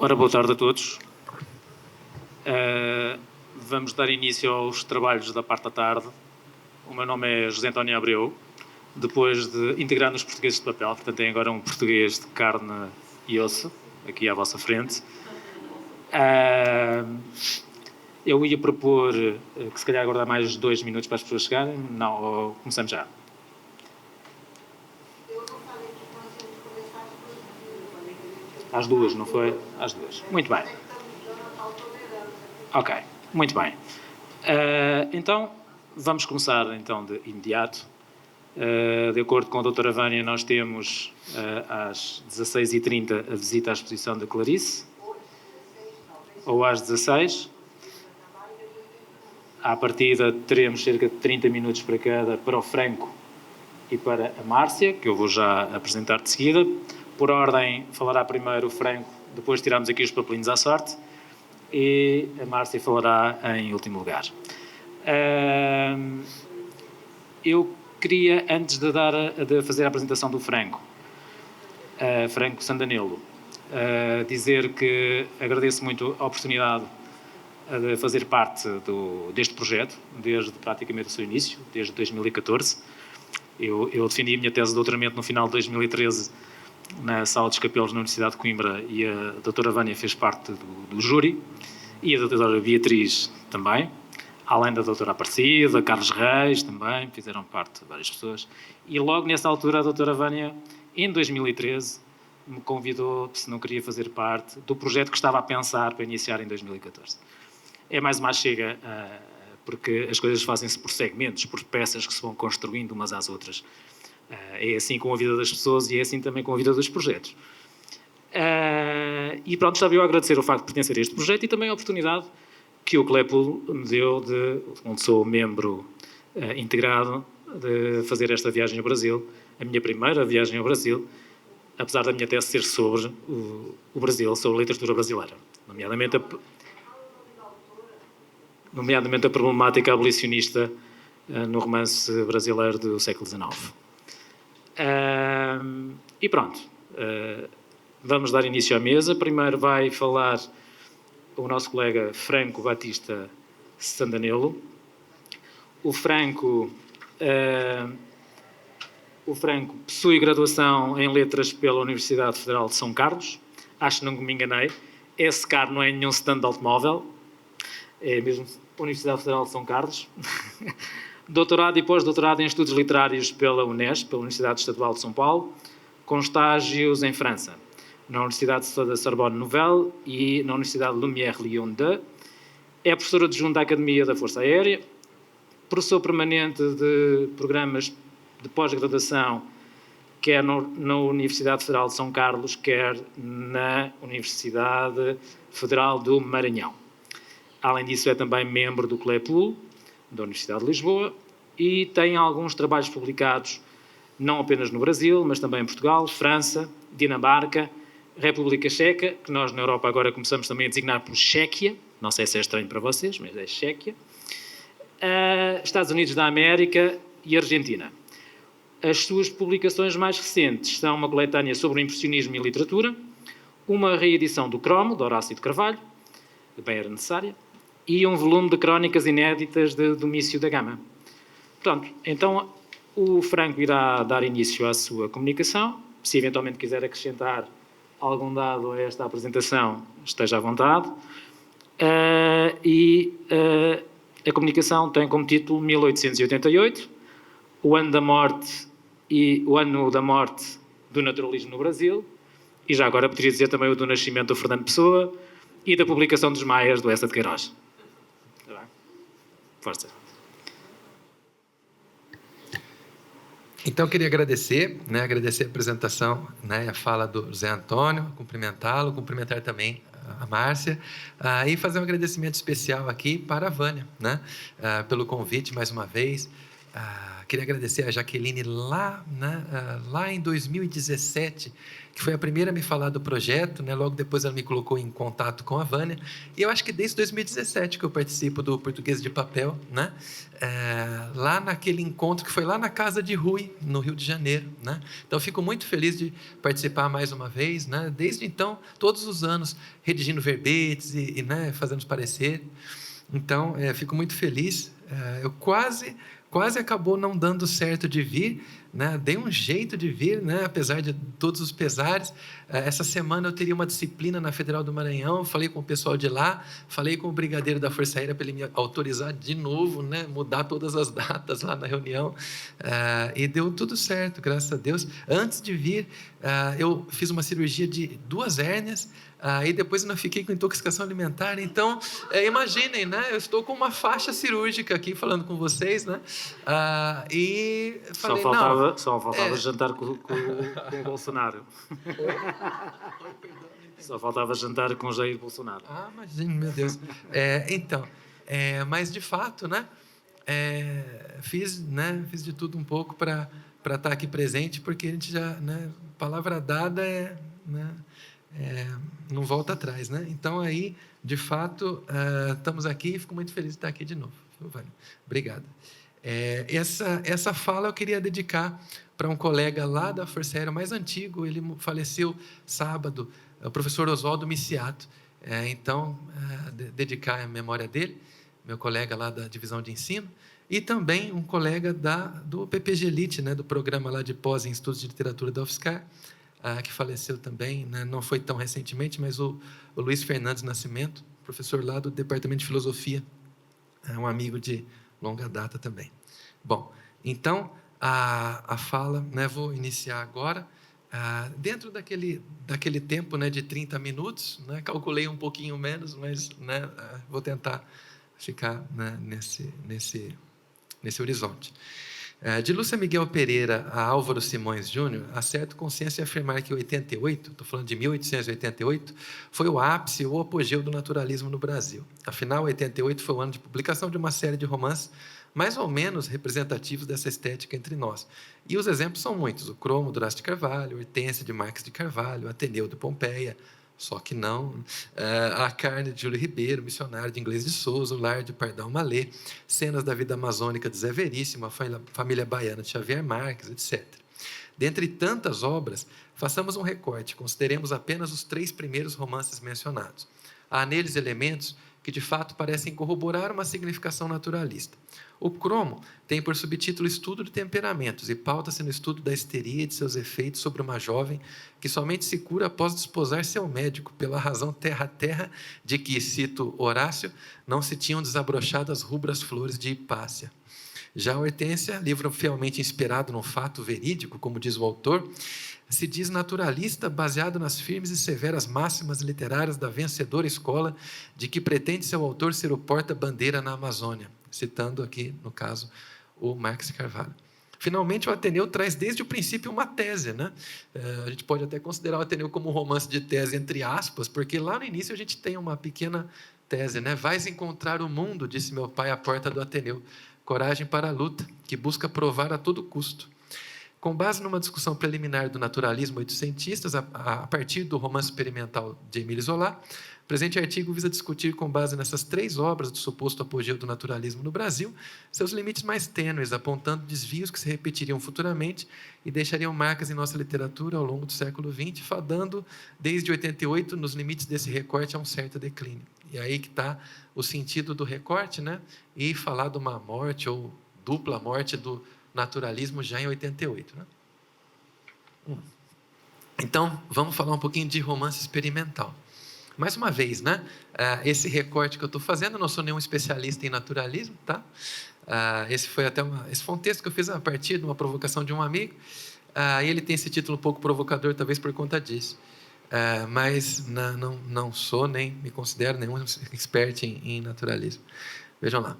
Ora, boa tarde a todos. Vamos dar início aos trabalhos da parte da tarde. O meu nome é José António Abreu, depois de integrar nos portugueses de papel, portanto tem agora um português de carne e osso, aqui à vossa frente. Eu ia propor que se calhar aguardar mais 2 minutos para as pessoas chegarem. Não, começamos já. Às 2, não foi? Às 2. Muito bem. Ok, muito bem. Então, vamos começar então de imediato. De acordo com a doutora Vânia, nós temos às 16h30 a visita à exposição da Clarice, ou às 16. À partida teremos cerca de 30 minutos para cada, para o Franco e para a Márcia, que eu vou já apresentar de seguida. Por ordem, falará primeiro o Franco, depois tiramos aqui os papelinhos à sorte, e a Márcia falará em último lugar. Eu queria, antes de fazer a apresentação do Franco, Franco Sandanelo, dizer que agradeço muito a oportunidade de fazer parte deste projeto, desde praticamente o seu início, desde 2014. Eu defendi a minha tese de doutoramento no final de 2013 na Sala dos Capelos na Universidade de Coimbra, e a doutora Vânia fez parte do júri, e a doutora Beatriz também, além da doutora Aparecida, Carlos Reis também, fizeram parte de várias pessoas. E logo nessa altura a doutora Vânia, em 2013, me convidou se não queria fazer parte do projeto que estava a pensar para iniciar em 2014. É mais uma chega, porque as coisas fazem-se por segmentos, por peças que se vão construindo umas às outras. É assim com a vida das pessoas e é assim também com a vida dos projetos. E pronto, estava eu a agradecer o facto de pertencer a este projeto e também a oportunidade que o Clepool me deu, onde sou membro integrado, de fazer esta viagem ao Brasil, a minha primeira viagem ao Brasil, apesar da minha tese ser sobre o Brasil, sobre a literatura brasileira, nomeadamente a problemática abolicionista no romance brasileiro do século XIX. E pronto, vamos dar início à mesa. Primeiro vai falar o nosso colega Franco Batista Sandanelo. O Franco possui graduação em Letras pela Universidade Federal de São Carlos. Acho que não me enganei. Esse carro não é nenhum stand de automóvel. É mesmo Universidade Federal de São Carlos. Doutorado e pós-doutorado em Estudos Literários pela Unesp, pela Universidade Estadual de São Paulo, com estágios em França, na Universidade da Sorbonne Nouvelle e na Universidade Lumière Lyon 2. É professor adjunto da Academia da Força Aérea, professor permanente de programas de pós-graduação, quer na Universidade Federal de São Carlos, quer na Universidade Federal do Maranhão. Além disso, é também membro do Clepool, da Universidade de Lisboa, e tem alguns trabalhos publicados não apenas no Brasil, mas também em Portugal, França, Dinamarca, República Checa, que nós na Europa agora começamos também a designar por Chequia, não sei se é estranho para vocês, mas é Chequia, Estados Unidos da América e Argentina. As suas publicações mais recentes são uma coletânea sobre o impressionismo e literatura, uma reedição do Cromo, de Horácio de Carvalho, bem era necessária, e um volume de crónicas inéditas de Domício da Gama. Pronto, então o Franco irá dar início à sua comunicação. Se eventualmente quiser acrescentar algum dado a esta apresentação, esteja à vontade. A comunicação tem como título 1888, o ano da morte do naturalismo no Brasil, e já agora poderia dizer também o do nascimento do Fernando Pessoa e da publicação dos Maias do Eça de Queiroz. Força. Então, eu queria agradecer a apresentação, a fala do José Antônio, cumprimentar também a Márcia, e fazer um agradecimento especial aqui para a Vânia, pelo convite mais uma vez. Queria agradecer a Jaqueline lá, né, lá em 2017, que foi a primeira a me falar do projeto, né? Logo depois ela me colocou em contato com a Vânia, e eu acho que desde 2017 que eu participo do Português de Papel, né? Lá naquele encontro que foi lá na casa de Rui, no Rio de Janeiro, né? Então eu fico muito feliz de participar mais uma vez, né? Desde então, todos os anos, redigindo verbetes né, fazendo os pareceres. Então, fico muito feliz. Eu quase acabou não dando certo de vir, né? Dei um jeito de vir, né? Apesar de todos os pesares. Essa semana eu teria uma disciplina na Federal do Maranhão, falei com o pessoal de lá, falei com o brigadeiro da Força Aérea para ele me autorizar de novo, né? Mudar todas as datas lá na reunião, e deu tudo certo, graças a Deus. Antes de vir, eu fiz uma cirurgia de 2 hérnias, e depois eu não fiquei com intoxicação alimentar. Então, imaginem, né? Eu estou com uma faixa cirúrgica aqui falando com vocês, né? E falei, só faltava jantar com o Bolsonaro. Só faltava jantar com Jair Bolsonaro. Imagina, meu Deus. Então, mas de fato, né? Fiz de tudo um pouco para estar aqui presente, porque a gente já, né? Palavra dada não volta atrás, né? Então aí, de fato, estamos aqui e fico muito feliz de estar aqui de novo. Vânia, obrigado. Essa fala eu queria dedicar para um colega lá da Força Aérea mais antigo, ele faleceu sábado, o professor Oswaldo Miciato. Então, dedicar a memória dele, meu colega lá da divisão de ensino, e também um colega do PPG Elite, né, do programa lá de pós em estudos de literatura da UFSCar, que faleceu também, né, não foi tão recentemente, mas o Luiz Fernandes Nascimento, professor lá do Departamento de Filosofia, um amigo de longa data também. Bom, então, a fala, né, vou iniciar agora, dentro daquele tempo, né, de 30 minutos, né, calculei um pouquinho menos, mas, né, vou tentar ficar, né, nesse horizonte. De Lúcia Miguel Pereira a Álvaro Simões Júnior, acerto consenso em afirmar que 88, estou falando de 1888, foi o ápice ou apogeu do naturalismo no Brasil. Afinal, 88 foi o ano de publicação de uma série de romances mais ou menos representativos dessa estética entre nós. E os exemplos são muitos: o Cromo, do Horácio de Carvalho, Hortência, de Marques de Carvalho, Ateneu, de Pompeia, só que não, A Carne, de Júlio Ribeiro, Missionário, de Inglês de Souza, O Lar, de Pardal Malê, Cenas da Vida Amazônica, de Zé Veríssimo, A Família Baiana, de Xavier Marques, etc. Dentre tantas obras, façamos um recorte, consideremos apenas os 3 primeiros romances mencionados. Há neles elementos que, de fato, parecem corroborar uma significação naturalista. O Cromo tem por subtítulo Estudo de Temperamentos e pauta-se no estudo da histeria e de seus efeitos sobre uma jovem que somente se cura após desposar seu médico, pela razão terra-terra de que, cito Horácio, não se tinham desabrochado as rubras flores de Hipácia. Já a Hortência, livro fielmente inspirado num fato verídico, como diz o autor, se diz naturalista, baseado nas firmes e severas máximas literárias da vencedora escola, de que pretende seu autor ser o porta-bandeira na Amazônia, citando aqui, no caso, o Marques de Carvalho. Finalmente, o Ateneu traz desde o princípio uma tese, né? A gente pode até considerar o Ateneu como um romance de tese, entre aspas, porque lá no início a gente tem uma pequena tese, né? Vais encontrar o mundo, disse meu pai à porta do Ateneu, coragem para a luta, que busca provar a todo custo. Com base numa discussão preliminar do naturalismo oitocentistas, a partir do romance experimental de Émile Zola, o presente artigo visa discutir, com base nessas 3 obras do suposto apogeu do naturalismo no Brasil, seus limites mais tênues, apontando desvios que se repetiriam futuramente e deixariam marcas em nossa literatura ao longo do século XX, fadando, desde 88, nos limites desse recorte, a um certo declínio. E aí que está o sentido do recorte, né? E falar de uma morte ou dupla morte do naturalismo já em 88. Né? Então, vamos falar um pouquinho de romance experimental. Mais uma vez, né? Esse recorte que eu estou fazendo, eu não sou nenhum especialista em naturalismo, tá? Esse foi um texto que eu fiz a partir de uma provocação de um amigo, e ele tem esse título um pouco provocador, talvez por conta disso. Mas não sou, nem me considero nenhum expert em naturalismo. Vejam lá.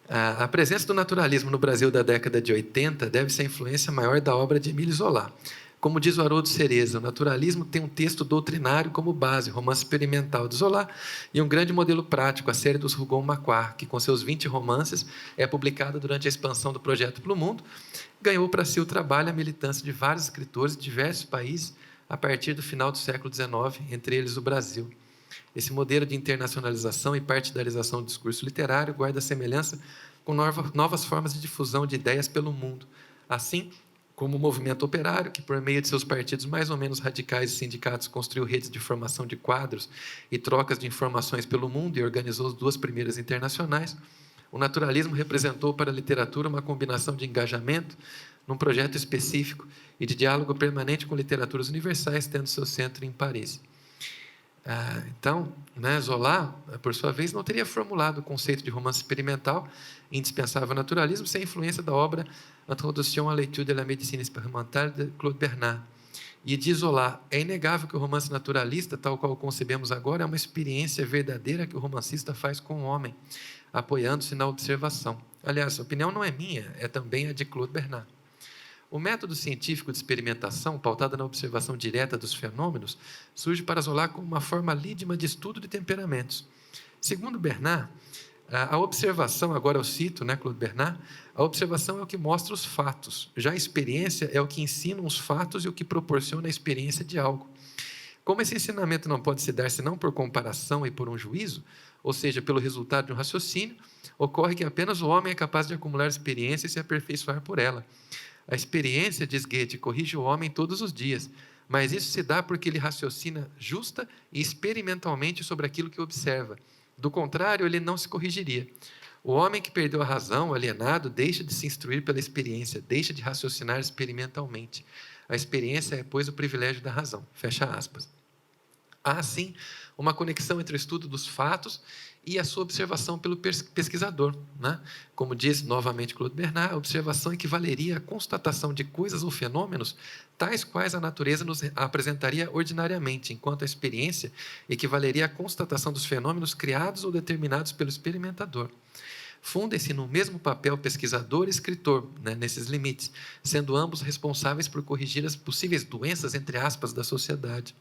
A presença do naturalismo no Brasil da década de 80 deve-se à influência maior da obra de Émile Zola, Como diz o Haroldo Cereza, o naturalismo tem um texto doutrinário como base, Romance Experimental de Zola, e um grande modelo prático, a série dos Rougon-Macquart, que com seus 20 romances é publicada durante a expansão do projeto pelo mundo, ganhou para si o trabalho e a militância de vários escritores de diversos países a partir do final do século XIX, entre eles o Brasil. Esse modelo de internacionalização e partidarização do discurso literário guarda semelhança com novas formas de difusão de ideias pelo mundo, assim como o movimento operário, que por meio de seus partidos mais ou menos radicais e sindicatos construiu redes de formação de quadros e trocas de informações pelo mundo e organizou as 2 primeiras internacionais. O naturalismo representou para a literatura uma combinação de engajamento num projeto específico e de diálogo permanente com literaturas universais, tendo seu centro em Paris. Então, Zola, por sua vez, não teria formulado o conceito de romance experimental, indispensável ao naturalismo, sem a influência da obra Introduction à l'étude de la médecine expérimentale de Claude Bernard. E diz Zola, é inegável que o romance naturalista, tal qual o concebemos agora, é uma experiência verdadeira que o romancista faz com o homem, apoiando-se na observação. Aliás, a opinião não é minha, é também a de Claude Bernard. O método científico de experimentação, pautado na observação direta dos fenômenos, surge para Zola como uma forma lídima de estudo de temperamentos. Segundo Bernard, a observação, agora eu cito, Claude Bernard, a observação é o que mostra os fatos, já a experiência é o que ensina os fatos e o que proporciona a experiência de algo. Como esse ensinamento não pode se dar senão por comparação e por um juízo, ou seja, pelo resultado de um raciocínio, ocorre que apenas o homem é capaz de acumular experiência e se aperfeiçoar por ela. A experiência, diz Goethe, corrige o homem todos os dias, mas isso se dá porque ele raciocina justa e experimentalmente sobre aquilo que observa. Do contrário, ele não se corrigiria. O homem que perdeu a razão, alienado, deixa de se instruir pela experiência, deixa de raciocinar experimentalmente. A experiência é, pois, o privilégio da razão. Fecha aspas. Há, sim, uma conexão entre o estudo dos fatos e a sua observação pelo pesquisador. Como diz novamente Claude Bernard, a observação equivaleria à constatação de coisas ou fenômenos tais quais a natureza nos apresentaria ordinariamente, enquanto a experiência equivaleria à constatação dos fenômenos criados ou determinados pelo experimentador. Fundem-se no mesmo papel pesquisador e escritor, nesses limites, sendo ambos responsáveis por corrigir as possíveis doenças, entre aspas, da sociedade.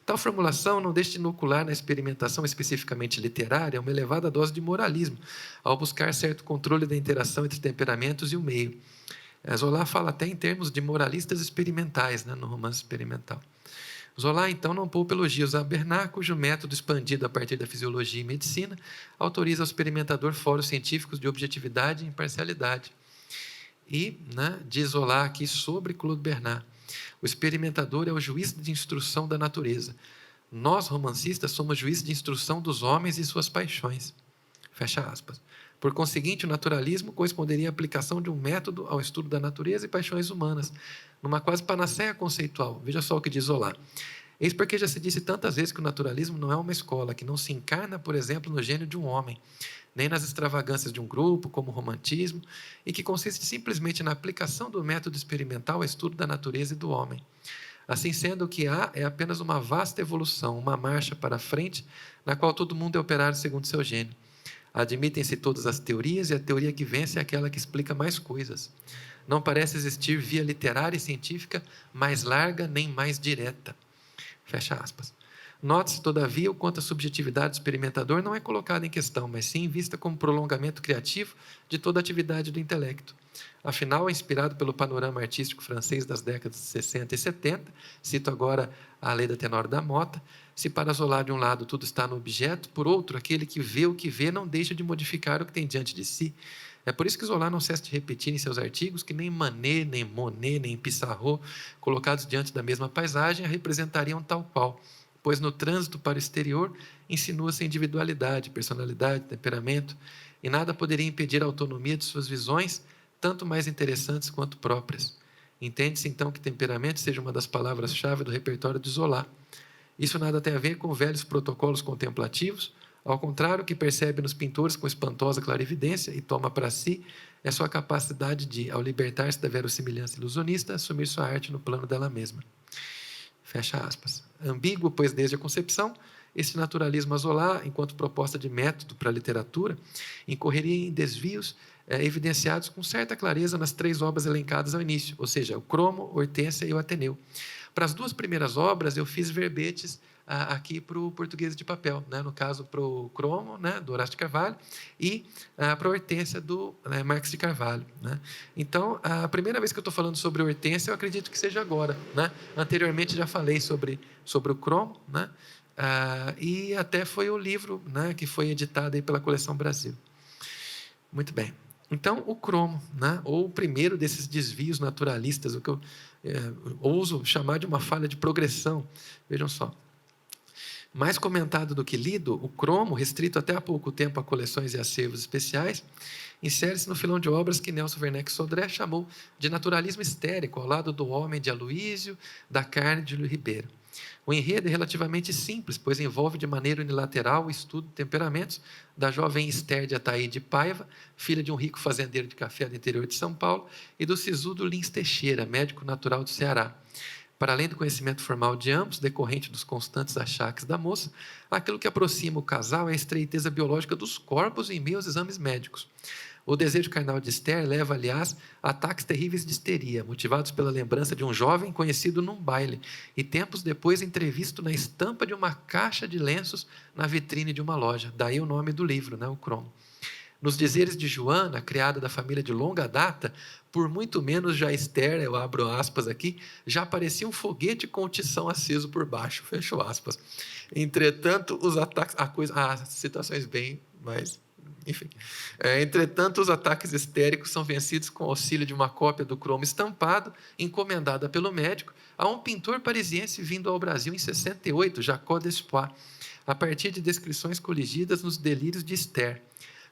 Tal formulação não deixa de inocular na experimentação especificamente literária uma elevada dose de moralismo, ao buscar certo controle da interação entre temperamentos e o meio. Zola fala até em termos de moralistas experimentais, no romance experimental. Zola, então, não poupa elogios a Bernard, cujo método expandido a partir da fisiologia e medicina autoriza ao experimentador fóruns científicos de objetividade e imparcialidade. E diz Zola aqui sobre Claude Bernard, o experimentador é o juiz de instrução da natureza. Nós, romancistas, somos juízes de instrução dos homens e suas paixões. Fecha aspas. Por conseguinte, o naturalismo corresponderia à aplicação de um método ao estudo da natureza e paixões humanas, numa quase panaceia conceitual. Veja só o que diz Zola. Eis porque já se disse tantas vezes que o naturalismo não é uma escola, que não se encarna, por exemplo, no gênio de um homem, nem nas extravagâncias de um grupo, como o romantismo, e que consiste simplesmente na aplicação do método experimental ao estudo da natureza e do homem. Assim sendo, o que há é apenas uma vasta evolução, uma marcha para a frente, na qual todo mundo é operário segundo seu gênio. Admitem-se todas as teorias, e a teoria que vence é aquela que explica mais coisas. Não parece existir via literária e científica mais larga nem mais direta. Fecha aspas. Note-se, todavia, o quanto a subjetividade do experimentador não é colocada em questão, mas sim vista como prolongamento criativo de toda a atividade do intelecto. Afinal, inspirado pelo panorama artístico francês das décadas de 60 e 70, cito agora a lei da Tenor da Mota, se para Zola de um lado tudo está no objeto, por outro, aquele que vê o que vê não deixa de modificar o que tem diante de si. É por isso que Zola não cessa de repetir em seus artigos que nem Manet, nem Monet, nem Pissarro, colocados diante da mesma paisagem, a representariam tal qual, pois no trânsito para o exterior insinua-se individualidade, personalidade, temperamento, e nada poderia impedir a autonomia de suas visões, tanto mais interessantes quanto próprias. Entende-se, então, que temperamento seja uma das palavras-chave do repertório de Zola. Isso nada tem a ver com velhos protocolos contemplativos, ao contrário, o que percebe nos pintores com espantosa clarividência e toma para si é sua capacidade de, ao libertar-se da verossimilhança ilusionista, assumir sua arte no plano dela mesma. Fecha aspas. Ambíguo, pois, desde a concepção, esse naturalismo a Zola, enquanto proposta de método para a literatura, incorreria em desvios evidenciados com certa clareza nas 3 obras elencadas ao início, ou seja, o Cromo, Hortência e o Ateneu. Para as 2 primeiras obras, eu fiz verbetes aqui para o Português de Papel, né? No caso, para o Cromo, né? Do Horácio de Carvalho, e para a Hortência, do Marques de Carvalho. Né? Então, a primeira vez que eu estou falando sobre Hortência, eu acredito que seja agora. Né? Anteriormente, já falei sobre o Cromo, né? E até foi o livro, né? Que foi editado aí pela Coleção Brasil. Muito bem. Então, o Cromo, né? Ou o primeiro desses desvios naturalistas, o que eu ouso chamar de uma falha de progressão. Vejam só. Mais comentado do que lido, o Cromo, restrito até há pouco tempo a coleções e acervos especiais, insere-se no filão de obras que Nelson Werneck Sodré chamou de naturalismo histérico, ao lado do Homem de Aloísio, da Carne de Luiz Ribeiro. O enredo é relativamente simples, pois envolve de maneira unilateral o estudo de temperamentos da jovem Esther de Ataíde Paiva, filha de um rico fazendeiro de café do interior de São Paulo, e do sisudo Lins Teixeira, médico natural do Ceará. Para além do conhecimento formal de ambos, decorrente dos constantes achaques da moça, aquilo que aproxima o casal é a estreiteza biológica dos corpos em meio aos exames médicos. O desejo carnal de Esther leva, aliás, a ataques terríveis de histeria, motivados pela lembrança de um jovem conhecido num baile e tempos depois entrevisto na estampa de uma caixa de lenços na vitrine de uma loja. Daí o nome do livro, né, o Cromo. Nos dizeres de Joana, criada da família de longa data, por muito menos já Esther, eu abro aspas aqui, já parecia um foguete com o tição aceso por baixo, fecho aspas. Entretanto, os ataques... citações bem, mas... Enfim. Entretanto, os ataques histéricos são vencidos com o auxílio de uma cópia do Cromo estampado, encomendada pelo médico, a um pintor parisiense vindo ao Brasil em 68, Jacques Despois, a partir de descrições coligidas nos delírios de Esther.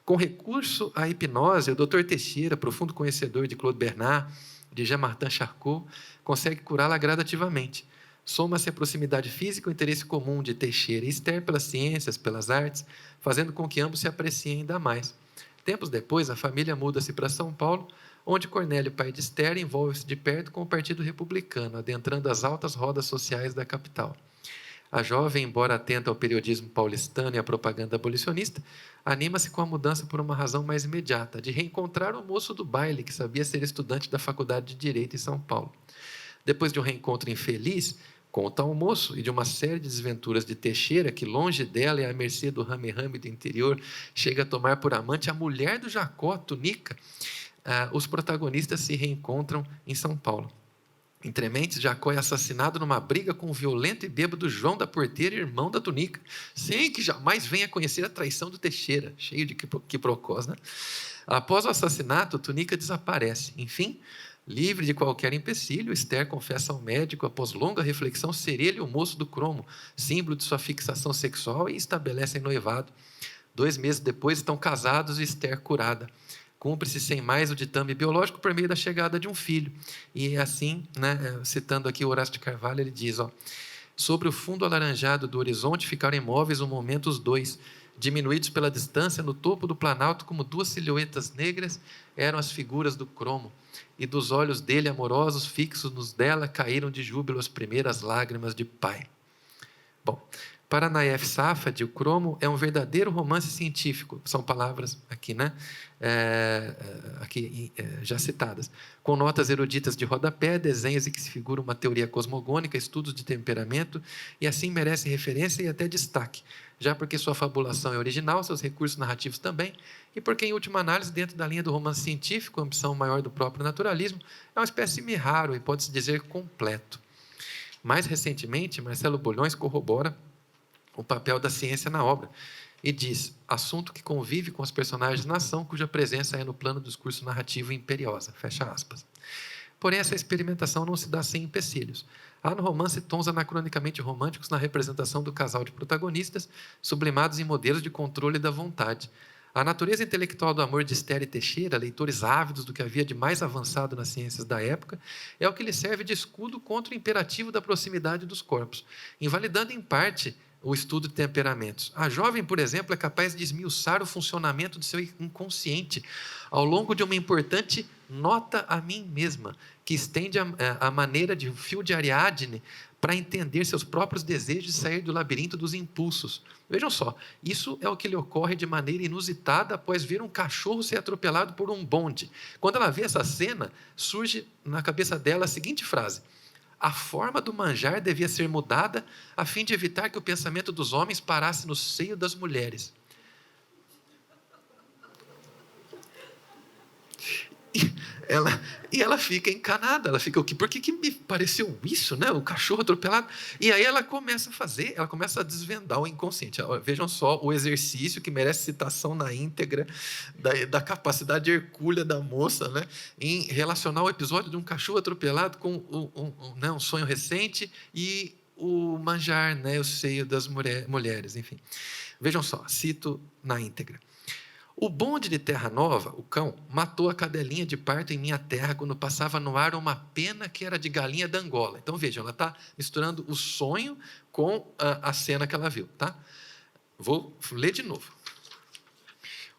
Com recurso à hipnose, o Dr. Teixeira, profundo conhecedor de Claude Bernard, de Jean-Martin Charcot, consegue curá-la gradativamente. Soma-se a proximidade física e o interesse comum de Teixeira e Esther pelas ciências, pelas artes, fazendo com que ambos se apreciem ainda mais. Tempos depois, a família muda-se para São Paulo, onde Cornélio, pai de Esther, envolve-se de perto com o Partido Republicano, adentrando as altas rodas sociais da capital. A jovem, embora atenta ao periodismo paulistano e à propaganda abolicionista, anima-se com a mudança por uma razão mais imediata, de reencontrar o moço do baile, que sabia ser estudante da Faculdade de Direito em São Paulo. Depois de um reencontro infeliz, conta ao moço e de uma série de desventuras de Teixeira, que longe dela e à mercê do rame-rame do interior, chega a tomar por amante a mulher do Jacó, Tunica, os protagonistas se reencontram em São Paulo. Entre mentes, Jacó é assassinado numa briga com o violento e bêbado João da Porteira, irmão da Tunica, sem que jamais venha a conhecer a traição do Teixeira, cheio de quiprocós, né? Após o assassinato, Tunica desaparece. Enfim, livre de qualquer empecilho, Esther confessa ao médico, após longa reflexão, ser ele o moço do Cromo, símbolo de sua fixação sexual, e estabelecem noivado. 2 meses depois, estão casados e Esther curada. Cumpre-se sem mais o ditame biológico por meio da chegada de um filho. E assim, né, citando aqui o Horácio de Carvalho, ele diz, sobre o fundo alaranjado do horizonte ficaram imóveis um momento os 2, diminuídos pela distância, no topo do planalto, como 2 silhuetas negras, eram as figuras do Cromo, e dos olhos dele amorosos, fixos nos dela, caíram de júbilo as primeiras lágrimas de pai. Bom, para Naif Safad, o Cromo é um verdadeiro romance científico, são palavras aqui, né? Já citadas, com notas eruditas de rodapé, desenhos em que se figura uma teoria cosmogônica, estudos de temperamento, e assim merece referência e até destaque, já porque sua fabulação é original, seus recursos narrativos também, e porque, em última análise, dentro da linha do romance científico, a ambição maior do próprio naturalismo, é uma espécime raro e pode-se dizer completo. Mais recentemente, Marcelo Bulhões corrobora o papel da ciência na obra e diz, assunto que convive com os personagens na ação, cuja presença é no plano do discurso narrativo imperiosa, fecha aspas. Porém, essa experimentação não se dá sem empecilhos. Há no romance tons anacronicamente românticos na representação do casal de protagonistas, sublimados em modelos de controle da vontade. A natureza intelectual do amor de Esther e Teixeira, leitores ávidos do que havia de mais avançado nas ciências da época, é o que lhe serve de escudo contra o imperativo da proximidade dos corpos, invalidando em parte o estudo de temperamentos. A jovem, por exemplo, é capaz de esmiuçar o funcionamento do seu inconsciente ao longo de uma importante nota a mim mesma, que estende a maneira de fio de Ariadne para entender seus próprios desejos e sair do labirinto dos impulsos. Vejam só, isso é o que lhe ocorre de maneira inusitada após ver um cachorro ser atropelado por um bonde. Quando ela vê essa cena, surge na cabeça dela a seguinte frase: a forma do manjar devia ser mudada a fim de evitar que o pensamento dos homens parasse no seio das mulheres. E ela fica encanada, ela fica, por que me pareceu isso, né? O cachorro atropelado. E aí ela começa a desvendar o inconsciente. Vejam só o exercício que merece citação na íntegra da capacidade hercúlea da moça, né? Em relacionar o episódio de um cachorro atropelado com um sonho recente e o manjar, né? O seio das mulheres, enfim. Vejam só, cito na íntegra. O bonde de Terra Nova, o cão, matou a cadelinha de parto em minha terra quando passava no ar uma pena que era de galinha da Angola. Então, vejam, ela está misturando o sonho com a cena que ela viu, tá? Vou ler de novo.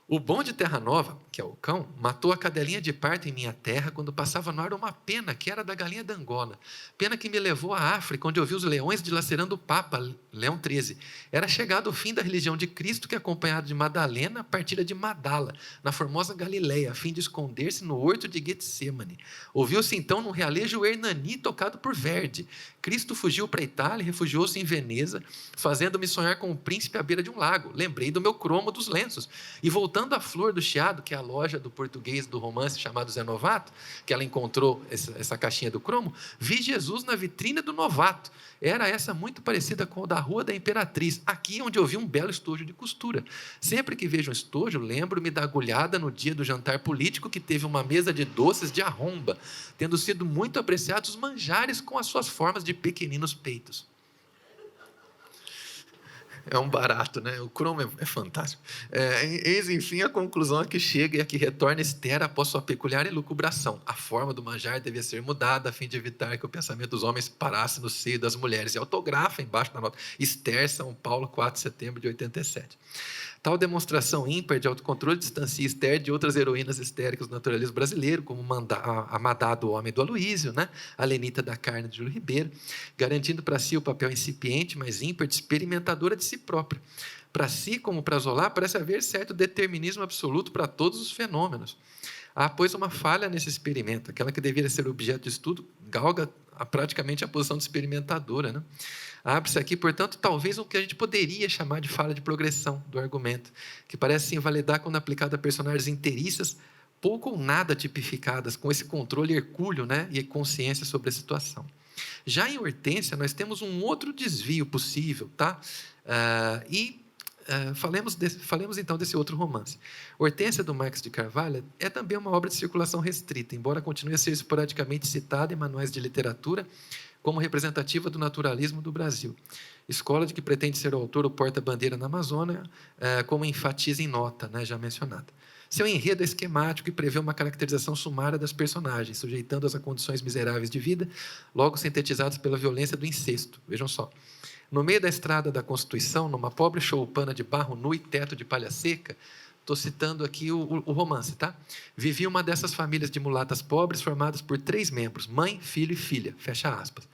O bonde de Terra Nova, que é o cão, matou a cadelinha de parto em minha terra quando passava no ar uma pena que era da galinha da Angola. Pena que me levou à África, onde eu vi os leões dilacerando o Papa, Leão XIII. Era chegado o fim da religião de Cristo, que acompanhado de Madalena, partira de Madala, na formosa Galileia, a fim de esconder-se no horto de Getsemane. Ouviu-se então num realejo o Hernani, tocado por Verdi. Cristo fugiu para a Itália e refugiou-se em Veneza, fazendo-me sonhar com o príncipe à beira de um lago. Lembrei do meu cromo dos lenços. E voltando à Flor do Chiado, que é a loja do português do romance chamado Zé Novato, que ela encontrou essa caixinha do cromo, vi Jesus na vitrine do Novato. Era essa muito parecida com a da Rua da Imperatriz, aqui onde eu vi um belo estojo de costura. Sempre que vejo um estojo, lembro-me da agulhada no dia do jantar político que teve uma mesa de doces de arromba, tendo sido muito apreciados os manjares com as suas formas de pequeninos peitos. É um barato, né? O cromo é fantástico. Eis, enfim, a conclusão a que chega e a que retorna Esther após sua peculiar elucubração. A forma do manjar devia ser mudada a fim de evitar que o pensamento dos homens parasse no seio das mulheres. E autografa embaixo da nota. Esther, São Paulo, 4 de setembro de 87. Tal demonstração ímpar de autocontrole distancia Esther de outras heroínas histéricas do naturalismo brasileiro, como a Madá do Homem do Aloísio, né? A Lenita da Carne de Júlio Ribeiro, garantindo para si o papel incipiente, mas ímpar, de experimentadora de si própria. Para si, como para Zola, parece haver certo determinismo absoluto para todos os fenômenos. Há, pois, uma falha nesse experimento. Aquela que deveria ser objeto de estudo galga praticamente a posição de experimentadora, né? Abre-se aqui, portanto, talvez o que a gente poderia chamar de falha de progressão do argumento, que parece se invalidar quando aplicado a personagens inteiriças, pouco ou nada tipificadas, com esse controle hercúleo, né, e consciência sobre a situação. Já em Hortência, nós temos um outro desvio possível, tá? Falemos então desse outro romance. Hortência, do Marques de Carvalho, é também uma obra de circulação restrita, embora continue a ser esporadicamente citada em manuais de literatura como representativa do naturalismo do Brasil. Escola de que pretende ser o autor o porta-bandeira na Amazônia, como enfatiza em nota, né, já mencionada. Seu enredo é esquemático e prevê uma caracterização sumária das personagens, sujeitando-as a condições miseráveis de vida, logo sintetizadas pela violência do incesto. Vejam só. No meio da estrada da Constituição, numa pobre choupana de barro nu e teto de palha seca, estou citando aqui o romance, tá? Vivia uma dessas famílias de mulatas pobres formadas por 3 membros, mãe, filho e filha, fecha aspas.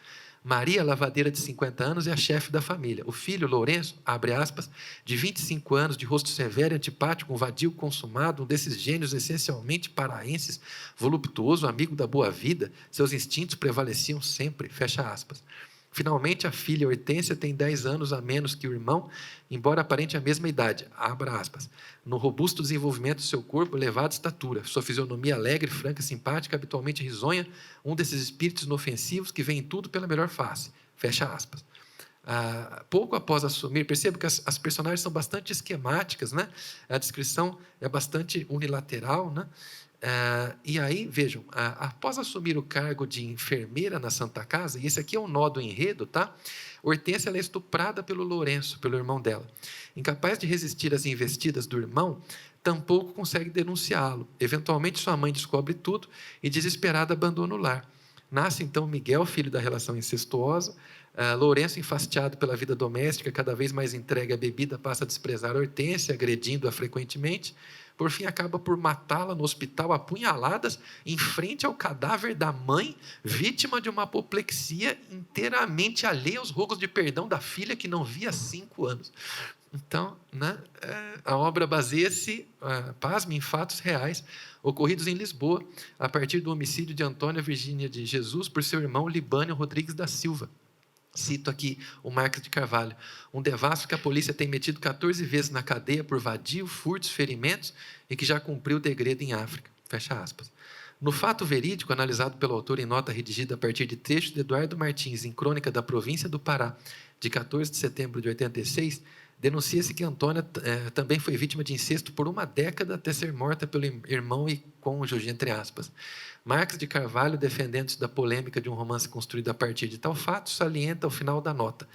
Maria, lavadeira de 50 anos, é a chefe da família. O filho, Lourenço, abre aspas, de 25 anos, de rosto severo e antipático, um vadio consumado, um desses gênios essencialmente paraenses, voluptuoso, amigo da boa vida, seus instintos prevaleciam sempre, fecha aspas. Finalmente, a filha Hortência tem 10 anos a menos que o irmão, embora aparente a mesma idade, abre aspas, no robusto desenvolvimento do seu corpo, elevada estatura, sua fisionomia alegre, franca, simpática, habitualmente risonha, um desses espíritos inofensivos que vêem tudo pela melhor face, fecha aspas. Pouco após assumir, percebo que as personagens são bastante esquemáticas, né? A descrição é bastante unilateral, né? E aí, vejam, após assumir o cargo de enfermeira na Santa Casa, e esse aqui é um nó do enredo, tá? Hortência ela é estuprada pelo Lourenço, pelo irmão dela. Incapaz de resistir às investidas do irmão, tampouco consegue denunciá-lo. Eventualmente, sua mãe descobre tudo e, desesperada, abandona o lar. Nasce, então, Miguel, filho da relação incestuosa. Lourenço, enfastiado pela vida doméstica, cada vez mais entregue à bebida, passa a desprezar Hortência, agredindo-a frequentemente. Por fim, acaba por matá-la no hospital a punhaladas, em frente ao cadáver da mãe, vítima de uma apoplexia, inteiramente alheia aos rogos de perdão da filha, que não via há 5 anos. Então, né, a obra baseia-se, pasme, em fatos reais ocorridos em Lisboa, a partir do homicídio de Antônia Virgínia de Jesus por seu irmão Libânio Rodrigues da Silva. Cito aqui o Marques de Carvalho, um devasso que a polícia tem metido 14 vezes na cadeia por vadio, furtos, ferimentos e que já cumpriu o degredo em África. Fecha aspas. No fato verídico, analisado pelo autor em nota redigida a partir de trechos de Eduardo Martins em Crônica da Província do Pará, de 14 de setembro de 86, denuncia-se que Antônia também foi vítima de incesto por 1 década até ser morta pelo irmão e cônjuge, entre aspas. Marques de Carvalho, defendendo-se da polêmica de um romance construído a partir de tal fato, salienta ao final da nota: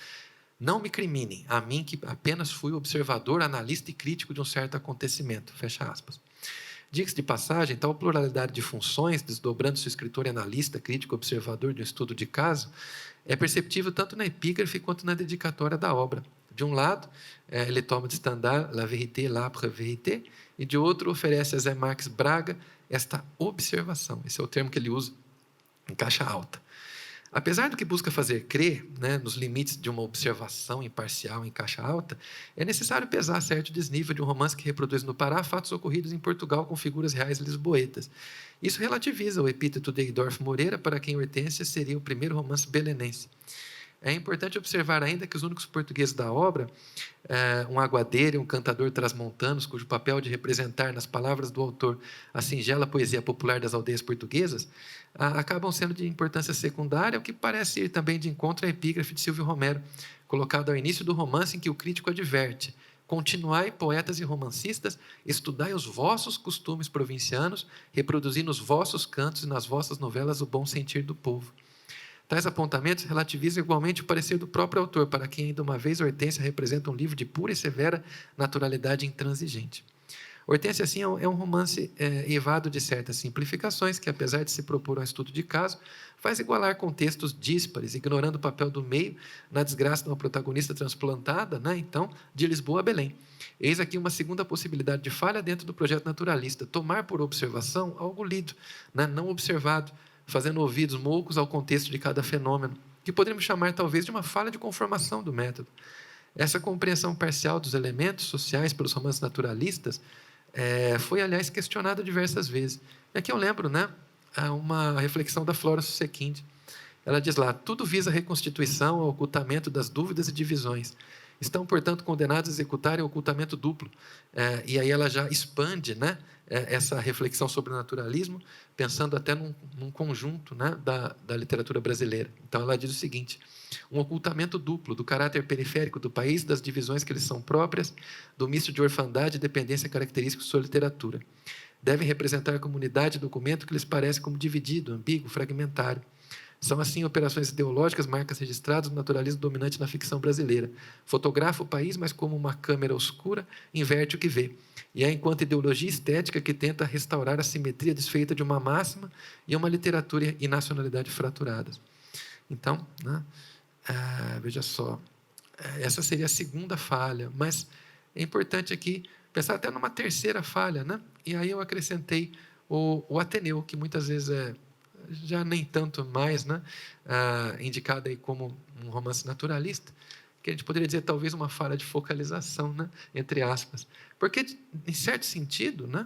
não me criminem, a mim que apenas fui observador, analista e crítico de um certo acontecimento. Fecha aspas. Diga-se de passagem, tal pluralidade de funções, desdobrando-se o escritor analista, crítico, observador de um estudo de caso, é perceptível tanto na epígrafe quanto na dedicatória da obra. De um lado, ele toma de estandarte la vérité, l'âpre vérité, e de outro oferece a Zé Marques Braga esta observação. Esse é o termo que ele usa em caixa alta. Apesar do que busca fazer crer, né, nos limites de uma observação imparcial em caixa alta, é necessário pesar certo desnível de um romance que reproduz no Pará fatos ocorridos em Portugal com figuras reais lisboetas. Isso relativiza o epíteto de Eidorf Moreira, para quem Hortência seria o primeiro romance belenense. É importante observar ainda que os únicos portugueses da obra, um aguadeiro e um cantador transmontanos, cujo papel de representar, nas palavras do autor, a singela poesia popular das aldeias portuguesas, acabam sendo de importância secundária, o que parece ir também de encontro à epígrafe de Silvio Romero, colocado ao início do romance, em que o crítico adverte: continuai, poetas e romancistas, estudai os vossos costumes provincianos, reproduzi nos vossos cantos e nas vossas novelas o bom sentir do povo. Tais apontamentos relativizam igualmente o parecer do próprio autor, para quem, ainda uma vez, Hortência representa um livro de pura e severa naturalidade intransigente. Hortência, assim, é um romance eivado de certas simplificações, que, apesar de se propor um estudo de caso, faz igualar contextos díspares, ignorando o papel do meio na desgraça de uma protagonista transplantada, né, então, de Lisboa a Belém. Eis aqui uma segunda possibilidade de falha dentro do projeto naturalista: tomar por observação algo lido, né, não observado, fazendo ouvidos moucos ao contexto de cada fenômeno, que poderíamos chamar talvez de uma falha de conformação do método. Essa compreensão parcial dos elementos sociais pelos romances naturalistas foi, aliás, questionada diversas vezes. E aqui eu lembro, né, uma reflexão da Flora Susequinde. Ela diz lá: tudo visa a reconstituição, ao ocultamento das dúvidas e divisões. Estão, portanto, condenados a executarem o ocultamento duplo. E aí ela já expande, né, essa reflexão sobre o naturalismo, pensando até num conjunto, né, da literatura brasileira. Então, ela diz o seguinte: um ocultamento duplo do caráter periférico do país, das divisões que lhes são próprias, do misto de orfandade e dependência característico de sua literatura. Devem representar a comunidade documento que lhes parece como dividido, ambíguo, fragmentário. São, assim, operações ideológicas, marcas registradas do naturalismo dominante na ficção brasileira. Fotografa o país, mas como uma câmera oscura, inverte o que vê. E é enquanto ideologia estética que tenta restaurar a simetria desfeita de uma máxima e uma literatura e nacionalidade fraturadas. Então, né, veja só, essa seria a segunda falha, mas é importante aqui pensar até numa terceira falha, né? E aí eu acrescentei o Ateneu, que muitas vezes já nem tanto mais, né, indicado aí como um romance naturalista, que a gente poderia dizer talvez uma falha de focalização, né, entre aspas, porque, em certo sentido, né,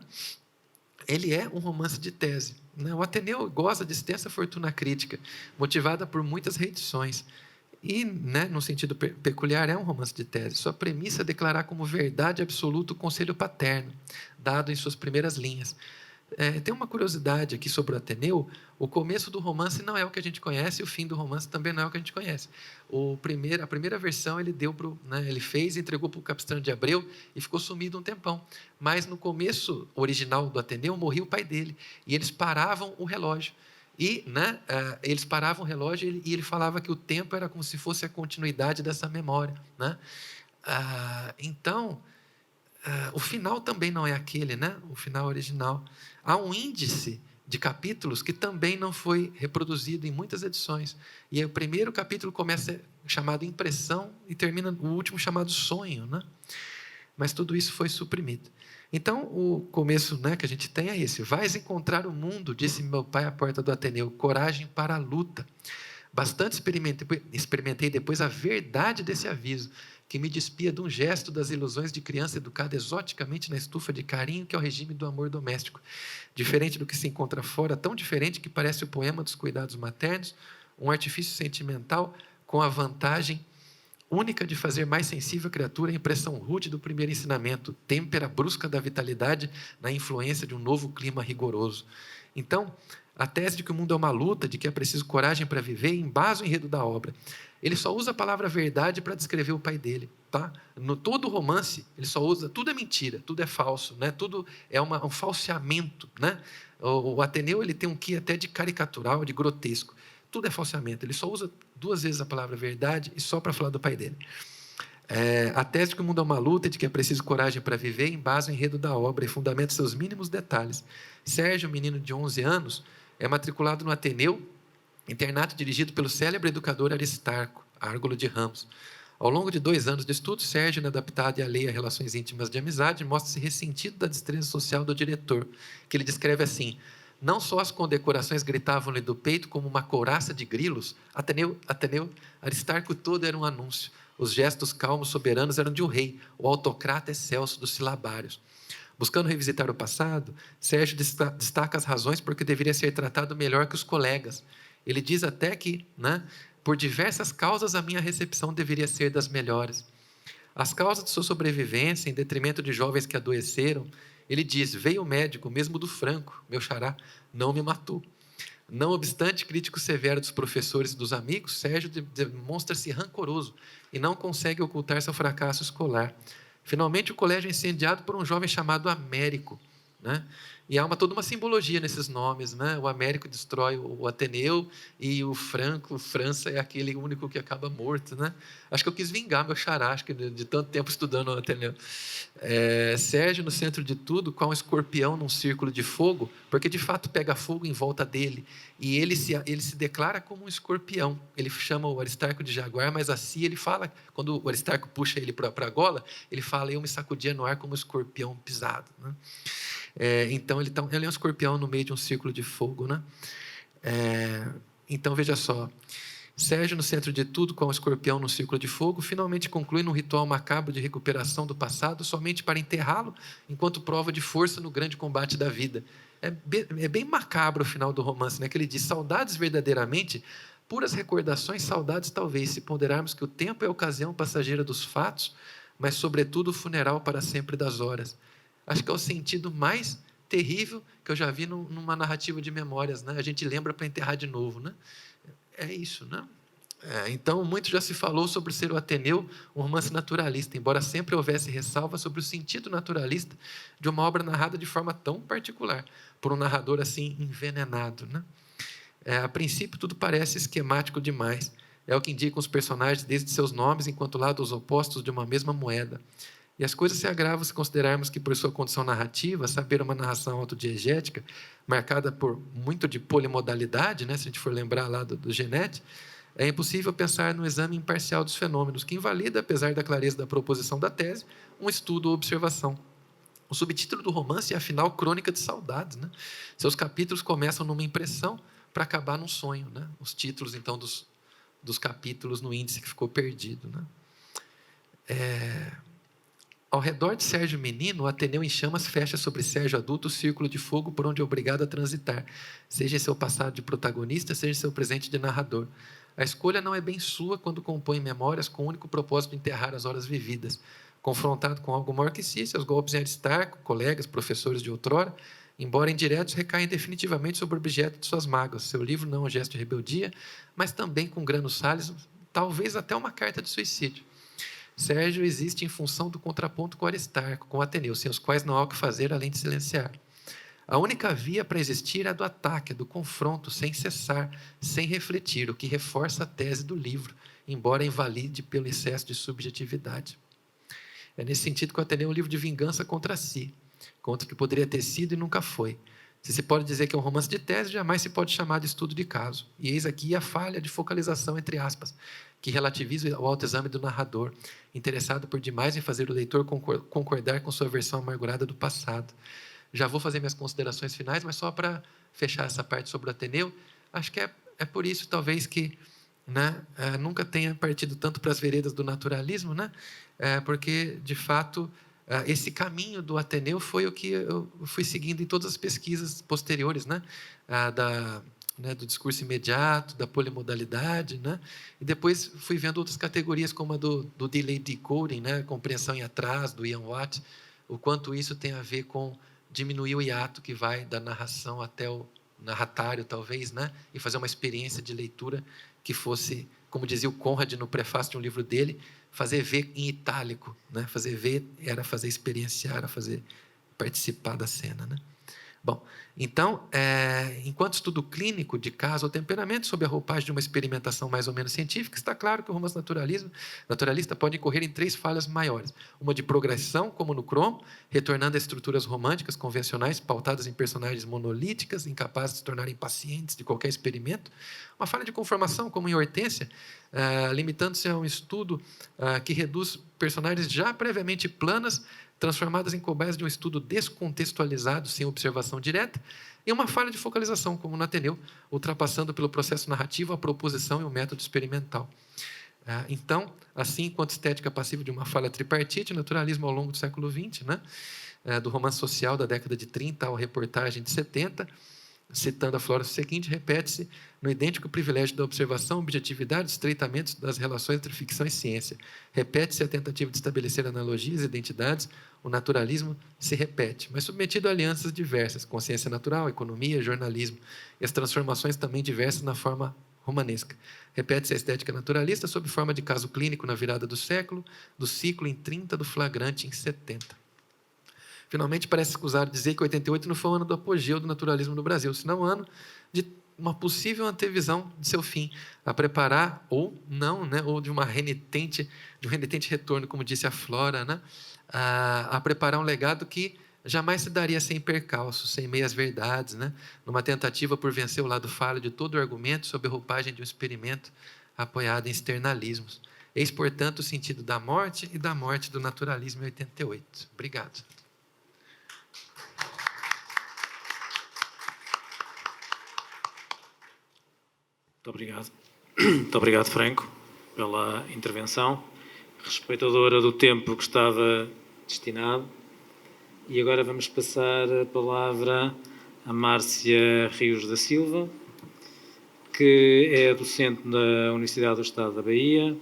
ele é um romance de tese, né? O Ateneu goza de extensa fortuna crítica, motivada por muitas reedições, e, né, num sentido peculiar, é um romance de tese. Sua premissa é declarar como verdade absoluta o conselho paterno, dado em suas primeiras linhas. Tem uma curiosidade aqui sobre o Ateneu: o começo do romance não é o que a gente conhece, e o fim do romance também não é o que a gente conhece. A primeira versão ele ele fez e entregou para o Capistrano de Abreu e ficou sumido um tempão. Mas no começo original do Ateneu morria o pai dele, e eles paravam o relógio. E, né, eles paravam o relógio e ele falava que o tempo era como se fosse a continuidade dessa memória, né? Então, o final também não é aquele, né? O final original. Há um índice de capítulos que também não foi reproduzido em muitas edições. E aí, o primeiro capítulo começa chamado Impressão e termina o último chamado Sonho, né? Mas tudo isso foi suprimido. Então, o começo, né, que a gente tem é esse: vais encontrar o mundo, disse meu pai à porta do Ateneu, coragem para a luta. Bastante experimentei depois a verdade desse aviso, que me despia de um gesto das ilusões de criança educada exoticamente na estufa de carinho que é o regime do amor doméstico. Diferente do que se encontra fora, tão diferente que parece o poema dos cuidados maternos, um artifício sentimental com a vantagem única de fazer mais sensível a criatura a impressão rude do primeiro ensinamento, têmpera brusca da vitalidade na influência de um novo clima rigoroso. Então, a tese de que o mundo é uma luta, de que é preciso coragem para viver, embasa o enredo da obra. Ele só usa a palavra verdade para descrever o pai dele. Tá? No todo o romance, ele só usa, tudo é mentira, tudo é falso, né? Tudo é um falseamento. Né? O Ateneu ele tem um quê até de caricatural, de grotesco. Tudo é falseamento. Ele só usa 2 vezes a palavra verdade e só para falar do pai dele. A tese de que o mundo é uma luta, de que é preciso coragem para viver, embasa o enredo da obra e fundamenta seus mínimos detalhes. Sérgio, menino de 11 anos, é matriculado no Ateneu, internato dirigido pelo célebre educador Aristarco, Árgolo de Ramos. Ao longo de 2 anos de estudo, Sérgio, inadaptado e alheio a relações íntimas de amizade, mostra-se ressentido da destreza social do diretor, que ele descreve assim: não só as condecorações gritavam-lhe do peito como uma couraça de grilos, Ateneu, Aristarco todo era um anúncio. Os gestos calmos soberanos eram de um rei, o autocrata excelso dos silabários. Buscando revisitar o passado, Sérgio destaca as razões por que deveria ser tratado melhor que os colegas. Ele diz até que, né, por diversas causas, a minha recepção deveria ser das melhores. As causas de sua sobrevivência, em detrimento de jovens que adoeceram, ele diz: veio o médico, mesmo do Franco, meu xará, não me matou. Não obstante crítico severo dos professores e dos amigos, Sérgio demonstra-se rancoroso e não consegue ocultar seu fracasso escolar. Finalmente, o colégio é incendiado por um jovem chamado Américo, né? E há toda uma simbologia nesses nomes, né? O Américo destrói o Ateneu e o Franco, França, é aquele único que acaba morto, né? Acho que eu quis vingar meu xará, acho que de tanto tempo estudando o Ateneu. Sérgio, no centro de tudo, com um escorpião num círculo de fogo, porque de fato pega fogo em volta dele, e ele se declara como um escorpião. Ele chama o Aristarco de jaguar, mas assim ele fala, quando o Aristarco puxa ele para a gola, ele fala: eu me sacudia no ar como um escorpião pisado, né? Então ele é um escorpião no meio de um círculo de fogo, né? Então veja só, Sérgio, no centro de tudo, com o escorpião no círculo de fogo, finalmente conclui num ritual macabro de recuperação do passado, somente para enterrá-lo enquanto prova de força no grande combate da vida. É bem macabro o final do romance, né? Que ele diz: saudades verdadeiramente, puras recordações, saudades talvez, se ponderarmos que o tempo é a ocasião passageira dos fatos, mas sobretudo o funeral para sempre das horas. Acho que é o sentido mais terrível que eu já vi numa narrativa de memórias, né? A gente lembra para enterrar de novo, né? É isso, né? Então, muito já se falou sobre ser o Ateneu um romance naturalista, embora sempre houvesse ressalva sobre o sentido naturalista de uma obra narrada de forma tão particular, por um narrador assim envenenado, né? A princípio, tudo parece esquemático demais. É o que indicam os personagens desde seus nomes, enquanto lados opostos de uma mesma moeda. E as coisas se agravam se considerarmos que, por sua condição narrativa, saber uma narração autodiegética, marcada por muito de polimodalidade, né, se a gente for lembrar lá do Genet, é impossível pensar no exame imparcial dos fenômenos, que invalida, apesar da clareza da proposição da tese, um estudo ou observação. O subtítulo do romance é, afinal, Crônica de Saudades, né? Seus capítulos começam numa impressão para acabar num sonho, né? Os títulos, então, dos capítulos no índice que ficou perdido, né? Ao redor de Sérgio menino, o Ateneu em chamas fecha sobre Sérgio adulto o círculo de fogo por onde é obrigado a transitar, seja em seu passado de protagonista, seja em seu presente de narrador. A escolha não é bem sua quando compõe memórias com o único propósito de enterrar as horas vividas. Confrontado com algo maior que si, seus golpes em Aristarco, colegas, professores de outrora, embora indiretos, recaem definitivamente sobre o objeto de suas mágoas. Seu livro não é um gesto de rebeldia, mas também, com Grano Salles, talvez até uma carta de suicídio. Sérgio existe em função do contraponto com Aristarco, com Ateneu, sem os quais não há o que fazer além de silenciar. A única via para existir é a do ataque, é do confronto, sem cessar, sem refletir, o que reforça a tese do livro, embora invalide pelo excesso de subjetividade. É nesse sentido que o Ateneu é um livro de vingança contra si, contra o que poderia ter sido e nunca foi. Se se pode dizer que é um romance de tese, jamais se pode chamar de estudo de caso. E eis aqui a falha de focalização, entre aspas, que relativiza o autoexame do narrador, interessado por demais em fazer o leitor concordar com sua versão amargurada do passado. Já vou fazer minhas considerações finais, mas só para fechar essa parte sobre o Ateneu, acho que é por isso, talvez, que, né, nunca tenha partido tanto para as veredas do naturalismo, né, porque, de fato, esse caminho do Ateneu foi o que eu fui seguindo em todas as pesquisas posteriores, né, do discurso imediato, da polimodalidade, né, e depois fui vendo outras categorias, como a do delay decoding, né, compreensão em atraso, do Ian Watt, o quanto isso tem a ver com diminuir o hiato que vai da narração até o narratário, talvez, né, e fazer uma experiência de leitura que fosse, como dizia o Conrad no prefácio de um livro dele, fazer ver em itálico, né? Fazer ver era fazer experienciar, era fazer participar da cena, né? Bom, então, enquanto estudo clínico de caso ou temperamento, sob a roupagem de uma experimentação mais ou menos científica, está claro que o romance naturalista pode incorrer em 3 falhas maiores. Uma de progressão, como no Cromo, retornando a estruturas românticas convencionais, pautadas em personagens monolíticas, incapazes de se tornarem pacientes de qualquer experimento. Uma falha de conformação, como em Hortência, limitando-se a um estudo que reduz personagens já previamente planas, transformadas em cobaias de um estudo descontextualizado, sem observação direta, e uma falha de focalização, como no Ateneu, ultrapassando pelo processo narrativo a proposição e o método experimental. Então, assim, enquanto estética passiva de uma falha tripartite, naturalismo ao longo do século XX, né, do romance social da década de 30 ao reportagem de 70, citando a Flora seguinte, repete-se no idêntico privilégio da observação, objetividade, estreitamento das relações entre ficção e ciência. Repete-se a tentativa de estabelecer analogias e identidades, o naturalismo se repete, mas submetido a alianças diversas, consciência natural, economia, jornalismo, e as transformações também diversas na forma romanesca. Repete-se a estética naturalista sob forma de caso clínico na virada do século, do ciclo em 30, do flagrante em 70. Finalmente, parece escusado dizer que 88 não foi o ano do apogeu do naturalismo no Brasil, senão o ano de uma possível antevisão de seu fim, a preparar, ou não, né, ou de um renitente retorno, como disse a Flora, né, a preparar um legado que jamais se daria sem percalços, sem meias-verdades, né, numa tentativa por vencer o lado falho de todo o argumento sob a roupagem de um experimento apoiado em externalismos. Eis, portanto, o sentido da morte e da morte do naturalismo em 88. Obrigado. Muito obrigado, Franco, pela intervenção, respeitadora do tempo que estava destinado. E agora vamos passar a palavra a Márcia Rios da Silva, que é docente da Universidade do Estado da Bahia,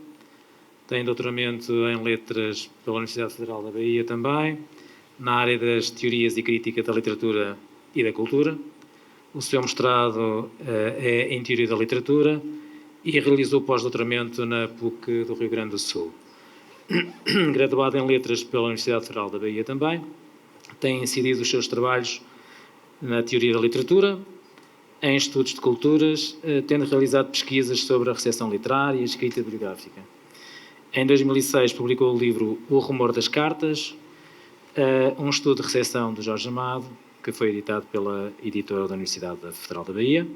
tem doutoramento em Letras pela Universidade Federal da Bahia também, na área das teorias e crítica da literatura e da cultura. O seu mestrado é em Teoria da Literatura e realizou pós-doutoramento na PUC do Rio Grande do Sul. Graduado em Letras pela Universidade Federal da Bahia também, tem incidido os seus trabalhos na Teoria da Literatura, em estudos de culturas, tendo realizado pesquisas sobre a recepção literária e a escrita bibliográfica. Em 2006 publicou o livro O Rumor das Cartas, um estudo de recepção de Jorge Amado, que foi editado pela editora da Universidade Federal da Bahia,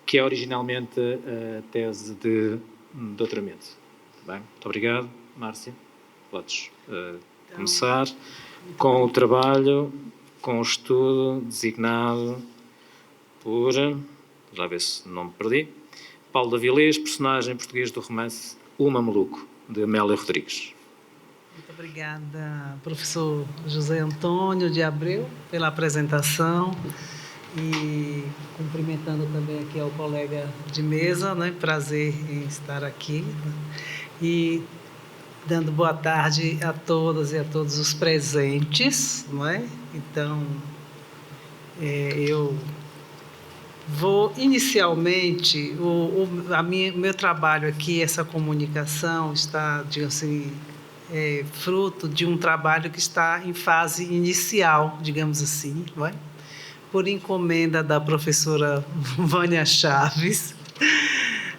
que é originalmente a tese de doutoramento. Bem, muito obrigado, Márcia. Podes começar com o trabalho, com o estudo designado por, já ver se não me perdi, Paulo de Avilés, personagem português do romance O Mameluco, de Amélia Rodrigues. Muito obrigada, professor José Antônio de Abreu, pela apresentação e cumprimentando também aqui ao colega de mesa, né? Prazer em estar aqui e dando boa tarde a todas e a todos os presentes, não é? Então, eu vou inicialmente, meu trabalho aqui, essa comunicação está, digamos assim, fruto de um trabalho que está em fase inicial, digamos assim, não é? Por encomenda da professora Vânia Chaves,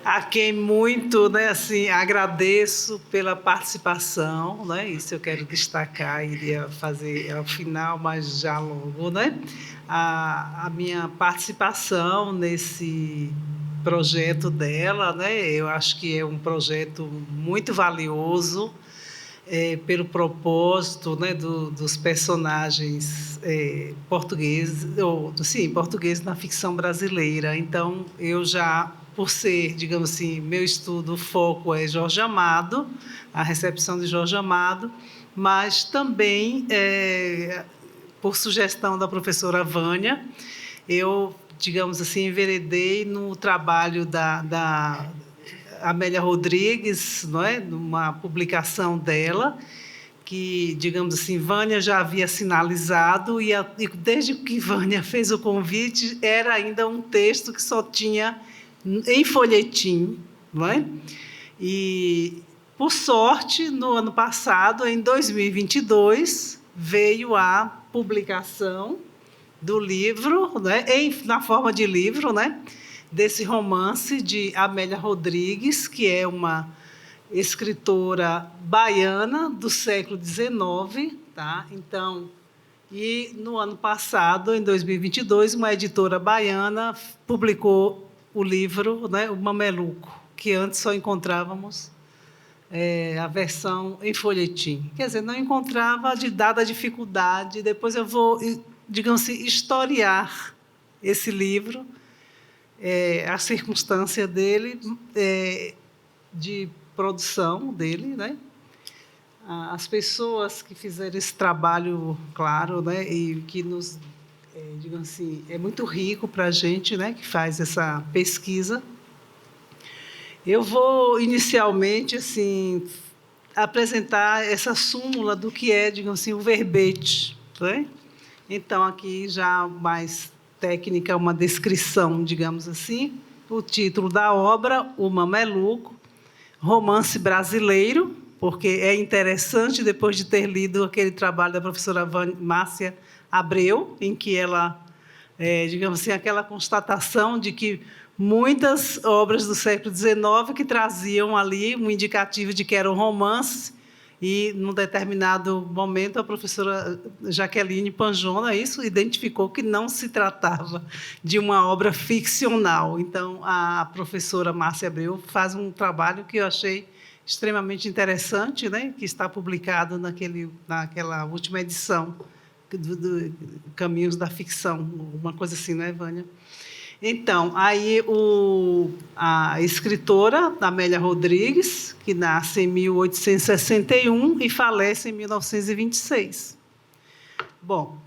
a quem muito, né, assim, agradeço pela participação, né? Isso eu quero destacar, iria fazer ao final, mas já logo, né? A minha participação nesse projeto dela, né? Eu acho que é um projeto muito valioso, pelo propósito, né, dos personagens portugueses, portugueses na ficção brasileira. Então, eu já, por ser, digamos assim, meu estudo, o foco é Jorge Amado, a recepção de Jorge Amado, mas também, por sugestão da professora Vânia, eu, digamos assim, enveredei no trabalho da Amélia Rodrigues, não é? Numa publicação dela, que, digamos assim, Vânia já havia sinalizado, e desde que Vânia fez o convite, era ainda um texto que só tinha em folhetim, não é? E, por sorte, no ano passado, em 2022, veio a publicação do livro, né, na forma de livro, né, desse romance de Amélia Rodrigues, que é uma escritora baiana do século XIX, tá? Então, e no ano passado, em 2022, uma editora baiana publicou o livro, né, O Mameluco, que antes só encontrávamos a versão em folhetim. Quer dizer, não encontrava, dada a dificuldade. Depois eu vou, digamos assim, historiar esse livro, a circunstância dele, de produção dele, né? As pessoas que fizeram esse trabalho, claro, né? E que nos, digamos assim, é muito rico para a gente, né? Que faz essa pesquisa. Eu vou, inicialmente, assim, apresentar essa súmula do que é, digamos assim, o verbete, né? Então, aqui já mais técnica, uma descrição, digamos assim. O título da obra, O Mameluco, romance brasileiro, porque é interessante, depois de ter lido aquele trabalho da professora Márcia Abreu, em que ela, digamos assim, aquela constatação de que muitas obras do século XIX que traziam ali um indicativo de que era um romance, e, num determinado momento, a professora Jaqueline Panjona identificou que não se tratava de uma obra ficcional. Então, a professora Márcia Abreu faz um trabalho que eu achei extremamente interessante, né? Que está publicado naquela última edição do Caminhos da Ficção, uma coisa assim, não é, Vânia? Então, aí a escritora Amélia Rodrigues, que nasce em 1861 e falece em 1926. Bom,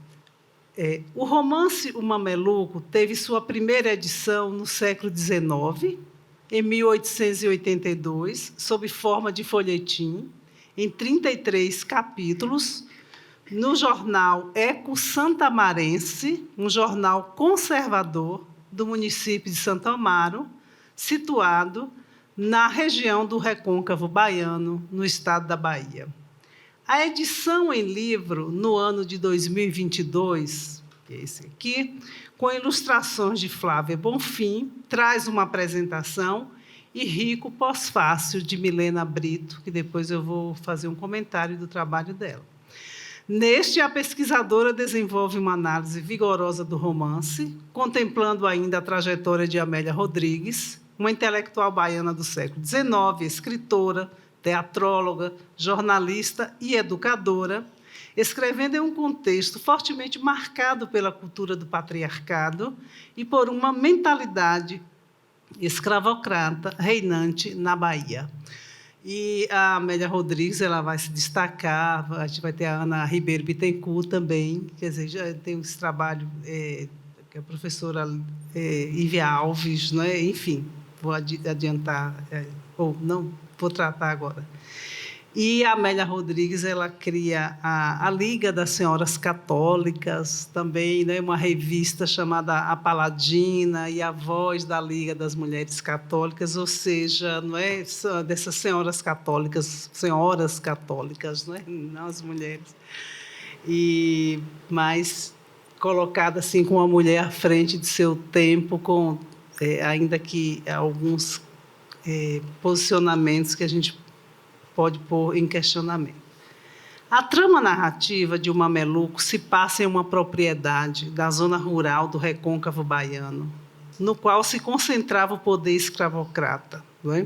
o romance O Mameluco teve sua primeira edição no século XIX, em 1882, sob forma de folhetim, em 33 capítulos, no jornal Eco Santamarense, um jornal conservador do município de Santo Amaro, situado na região do Recôncavo Baiano, no estado da Bahia. A edição em livro, no ano de 2022, que é esse aqui, com ilustrações de Flávia Bonfim, traz uma apresentação e rico pós-fácil de Milena Brito, que depois eu vou fazer um comentário do trabalho dela. Neste, a pesquisadora desenvolve uma análise vigorosa do romance, contemplando ainda a trajetória de Amélia Rodrigues, uma intelectual baiana do século XIX, escritora, teatróloga, jornalista e educadora, escrevendo em um contexto fortemente marcado pela cultura do patriarcado e por uma mentalidade escravocrata reinante na Bahia. E a Amélia Rodrigues, ela vai se destacar, a gente vai ter a Ana Ribeiro Bittencourt também, quer dizer, já tem esse trabalho, que a professora Ivia Alves, né? Enfim, vou adiantar, ou não, vou tratar agora. E a Amélia Rodrigues, ela cria a Liga das Senhoras Católicas, também, né, uma revista chamada A Paladina e a Voz da Liga das Mulheres Católicas, ou seja, não é dessas senhoras católicas, não é? Não as mulheres. Mas colocada assim como uma mulher à frente de seu tempo, ainda que alguns posicionamentos que a gente pode pôr em questionamento. A trama narrativa de O Mameluco se passa em uma propriedade da zona rural do recôncavo baiano, no qual se concentrava o poder escravocrata. Não é?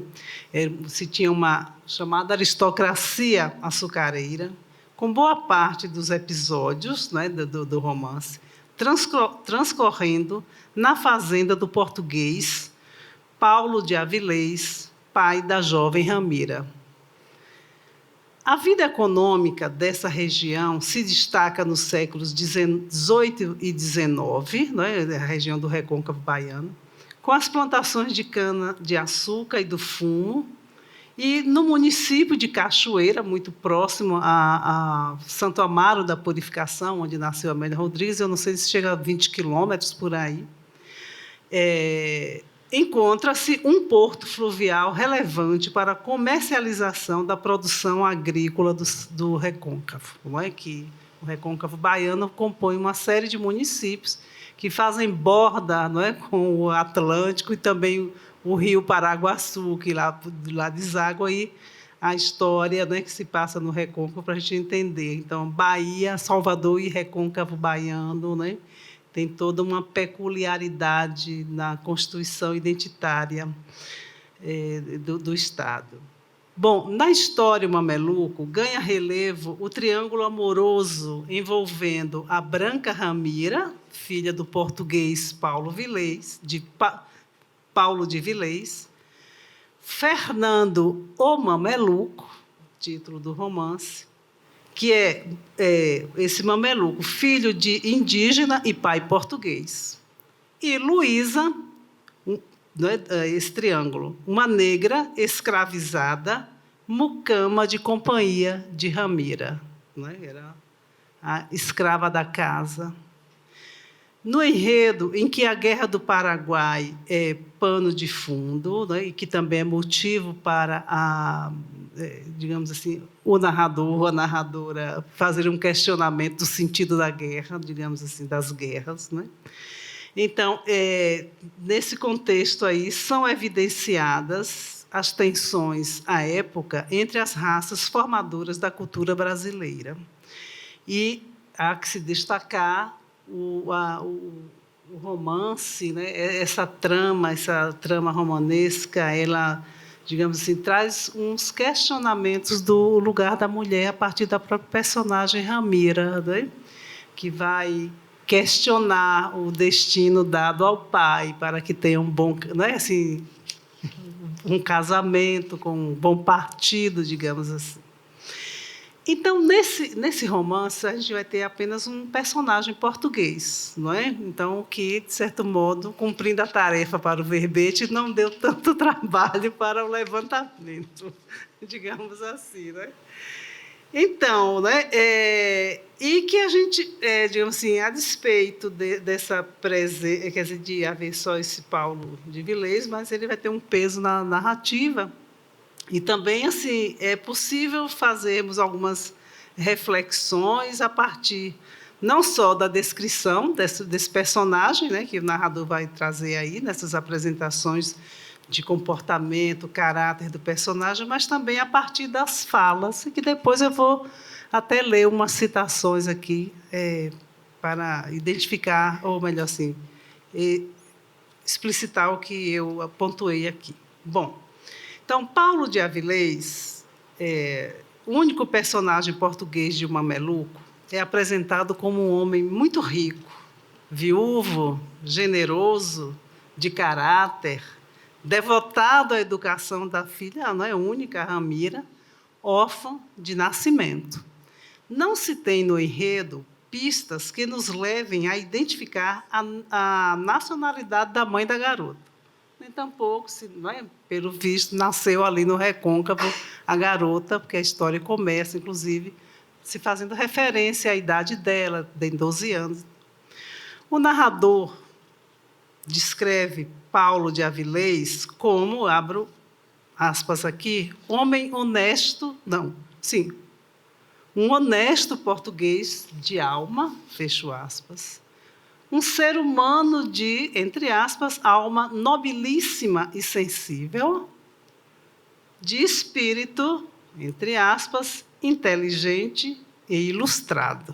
Se tinha uma chamada aristocracia açucareira, com boa parte dos episódios, não é, do romance transcorrendo na fazenda do português Paulo de Avilés, pai da jovem Ramira. A vida econômica dessa região se destaca nos séculos XVIII e XIX, né, a região do recôncavo baiano, com as plantações de cana-de-açúcar e do fumo, e no município de Cachoeira, muito próximo a Santo Amaro da Purificação, onde nasceu Amélia Rodrigues, eu não sei se chega a 20 quilômetros por aí, encontra-se um porto fluvial relevante para a comercialização da produção agrícola do recôncavo. Não é que o recôncavo baiano compõe uma série de municípios que fazem borda, não é, com o Atlântico e também o rio Paraguaçu, que lá deságua aí a história, né, que se passa no recôncavo para a gente entender. Então, Bahia, Salvador e recôncavo baiano, né, tem toda uma peculiaridade na constituição identitária do Estado. Bom, na história, o Mameluco ganha relevo o triângulo amoroso envolvendo a Branca Ramira, filha do português Paulo de Vilés, Fernando o Mameluco, título do romance, que é esse mameluco, filho de indígena e pai português. E Luísa, esse triângulo, uma negra escravizada, mucama de companhia de Ramira. Era a escrava da casa. No enredo em que a Guerra do Paraguai é pano de fundo, e que também é motivo para digamos assim, o narrador ou a narradora fazer um questionamento do sentido da guerra, digamos assim, das guerras, né? Então, nesse contexto aí, são evidenciadas as tensões à época entre as raças formadoras da cultura brasileira. E há que se destacar o romance, né? Essa trama romanesca, ela, digamos assim, traz uns questionamentos do lugar da mulher a partir da própria personagem Ramira, né? Que vai questionar o destino dado ao pai para que tenha um bom, né? Assim, um casamento com um bom partido, digamos assim. Então, nesse romance, a gente vai ter apenas um personagem português, não é? Então, que, de certo modo, cumprindo a tarefa para o verbete, não deu tanto trabalho para o levantamento, digamos assim, né? Então, né? E que a gente, digamos assim, a despeito dessa presença, quer dizer, de haver só esse Paulo de Vilés, mas ele vai ter um peso na narrativa. E também, assim, é possível fazermos algumas reflexões a partir não só da descrição desse personagem, né, que o narrador vai trazer aí nessas apresentações de comportamento, caráter do personagem, mas também a partir das falas, que depois eu vou até ler umas citações aqui para identificar, ou melhor assim, explicitar o que eu pontuei aqui. Bom, então, Paulo de Avilés, o único personagem português de O Mameluco, é apresentado como um homem muito rico, viúvo, generoso, de caráter, devotado à educação da filha, não é única, a Ramira, órfã de nascimento. Não se tem no enredo pistas que nos levem a identificar a nacionalidade da mãe da garota. Nem tampouco, não é, pelo visto, nasceu ali no recôncavo a garota, porque a história começa, inclusive, se fazendo referência à idade dela, tem 12 anos. O narrador descreve Paulo de Avilés como, abro aspas aqui, homem honesto, um honesto português de alma, fecho aspas, um ser humano de, entre aspas, alma nobilíssima e sensível, de espírito, entre aspas, inteligente e ilustrado.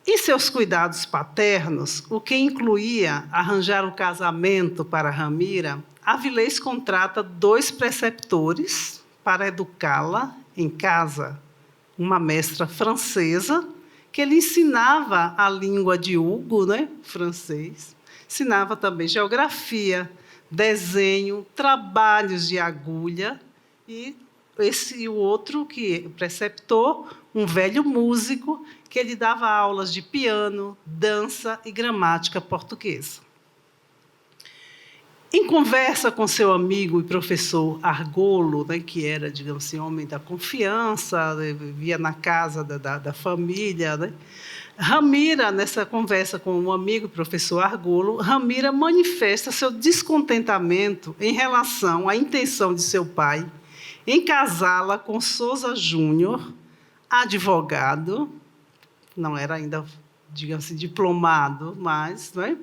Em seus cuidados paternos, o que incluía arranjar o casamento para Ramira, Avilés contrata 2 preceptores para educá-la em casa, uma mestra francesa, que lhe ensinava a língua de Hugo, né, francês, ensinava também geografia, desenho, trabalhos de agulha, e o outro, que preceptor, um velho músico, que lhe dava aulas de piano, dança e gramática portuguesa. Em conversa com seu amigo e professor Argolo, né, que era, digamos assim, homem da confiança, vivia na casa da família, né, Ramira, nessa conversa com um amigo e professor Argolo, Ramira manifesta seu descontentamento em relação à intenção de seu pai em casá-la com Souza Júnior, advogado, não era ainda, digamos assim, diplomado, mas, não é?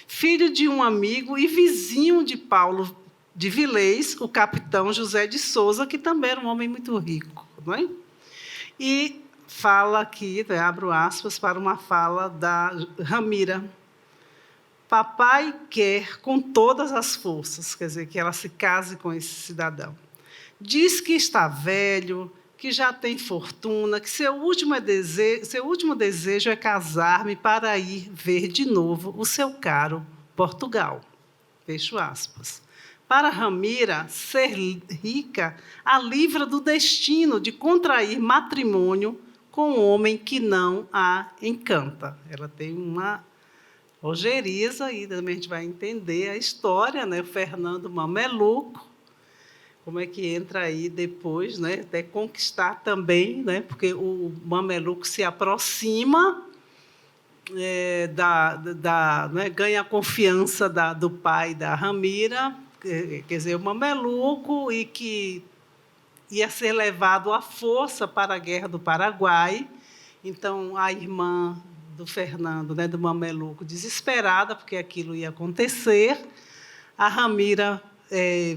Filho de um amigo e vizinho de Paulo de Vilés, o capitão José de Souza, que também era um homem muito rico. Não é? E fala aqui, abro aspas para uma fala da Ramira: papai quer com todas as forças, quer dizer, que ela se case com esse cidadão. Diz que está velho, que já tem fortuna, que seu último desejo é casar-me para ir ver de novo o seu caro Portugal. Fecho aspas. Para Ramira, ser rica a livra do destino de contrair matrimônio com um homem que não a encanta. Ela tem uma ojeriza, e também a gente vai entender a história, né? O Fernando Mameluco, como é que entra aí depois, né, até conquistar também, né, porque o Mameluco se aproxima, né, ganha a confiança do pai da Ramira, quer dizer, o Mameluco, e que ia ser levado à força para a Guerra do Paraguai. Então, a irmã do Fernando, né, do Mameluco, desesperada, porque aquilo ia acontecer, a Ramira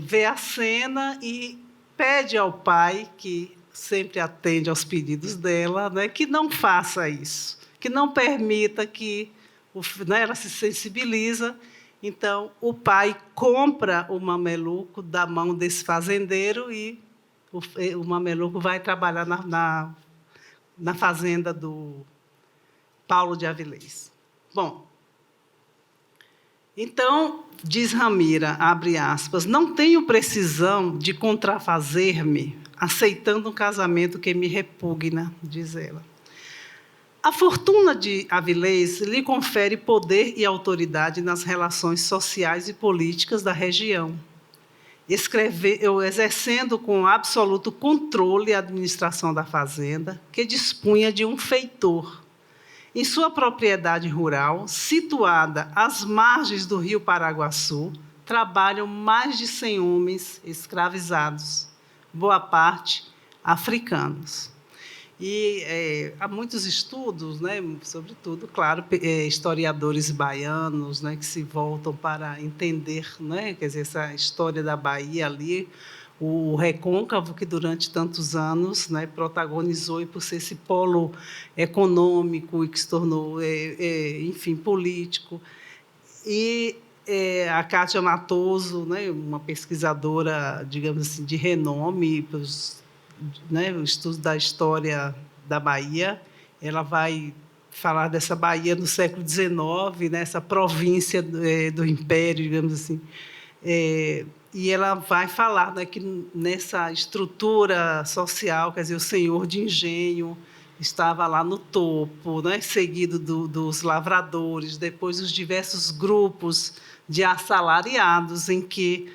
vê a cena e pede ao pai, que sempre atende aos pedidos dela, né, que não faça isso, que não permita que... né, ela se sensibiliza. Então, o pai compra o Mameluco da mão desse fazendeiro e o Mameluco vai trabalhar na fazenda do Paulo de Avilés. Bom, então, diz Ramira, abre aspas, não tenho precisão de contrafazer-me aceitando um casamento que me repugna, diz ela. A fortuna de Avilés lhe confere poder e autoridade nas relações sociais e políticas da região, exercendo com absoluto controle a administração da fazenda, que dispunha de um feitor. Em sua propriedade rural, situada às margens do rio Paraguaçu, trabalham mais de 100 homens escravizados, boa parte africanos. E há muitos estudos, né, sobretudo, claro, historiadores baianos, né, que se voltam para entender, né, quer dizer, essa história da Bahia ali, o Recôncavo, que durante tantos anos, né, protagonizou, e por ser esse polo econômico e que se tornou, enfim, político. E a Cátia Matoso, né, uma pesquisadora, digamos assim, de renome, né, o estudo da história da Bahia, ela vai falar dessa Bahia no século XIX, né, essa província do Império, digamos assim. E ela vai falar, né, que nessa estrutura social, quer dizer, o senhor de engenho estava lá no topo, né, seguido dos lavradores, depois os diversos grupos de assalariados, em que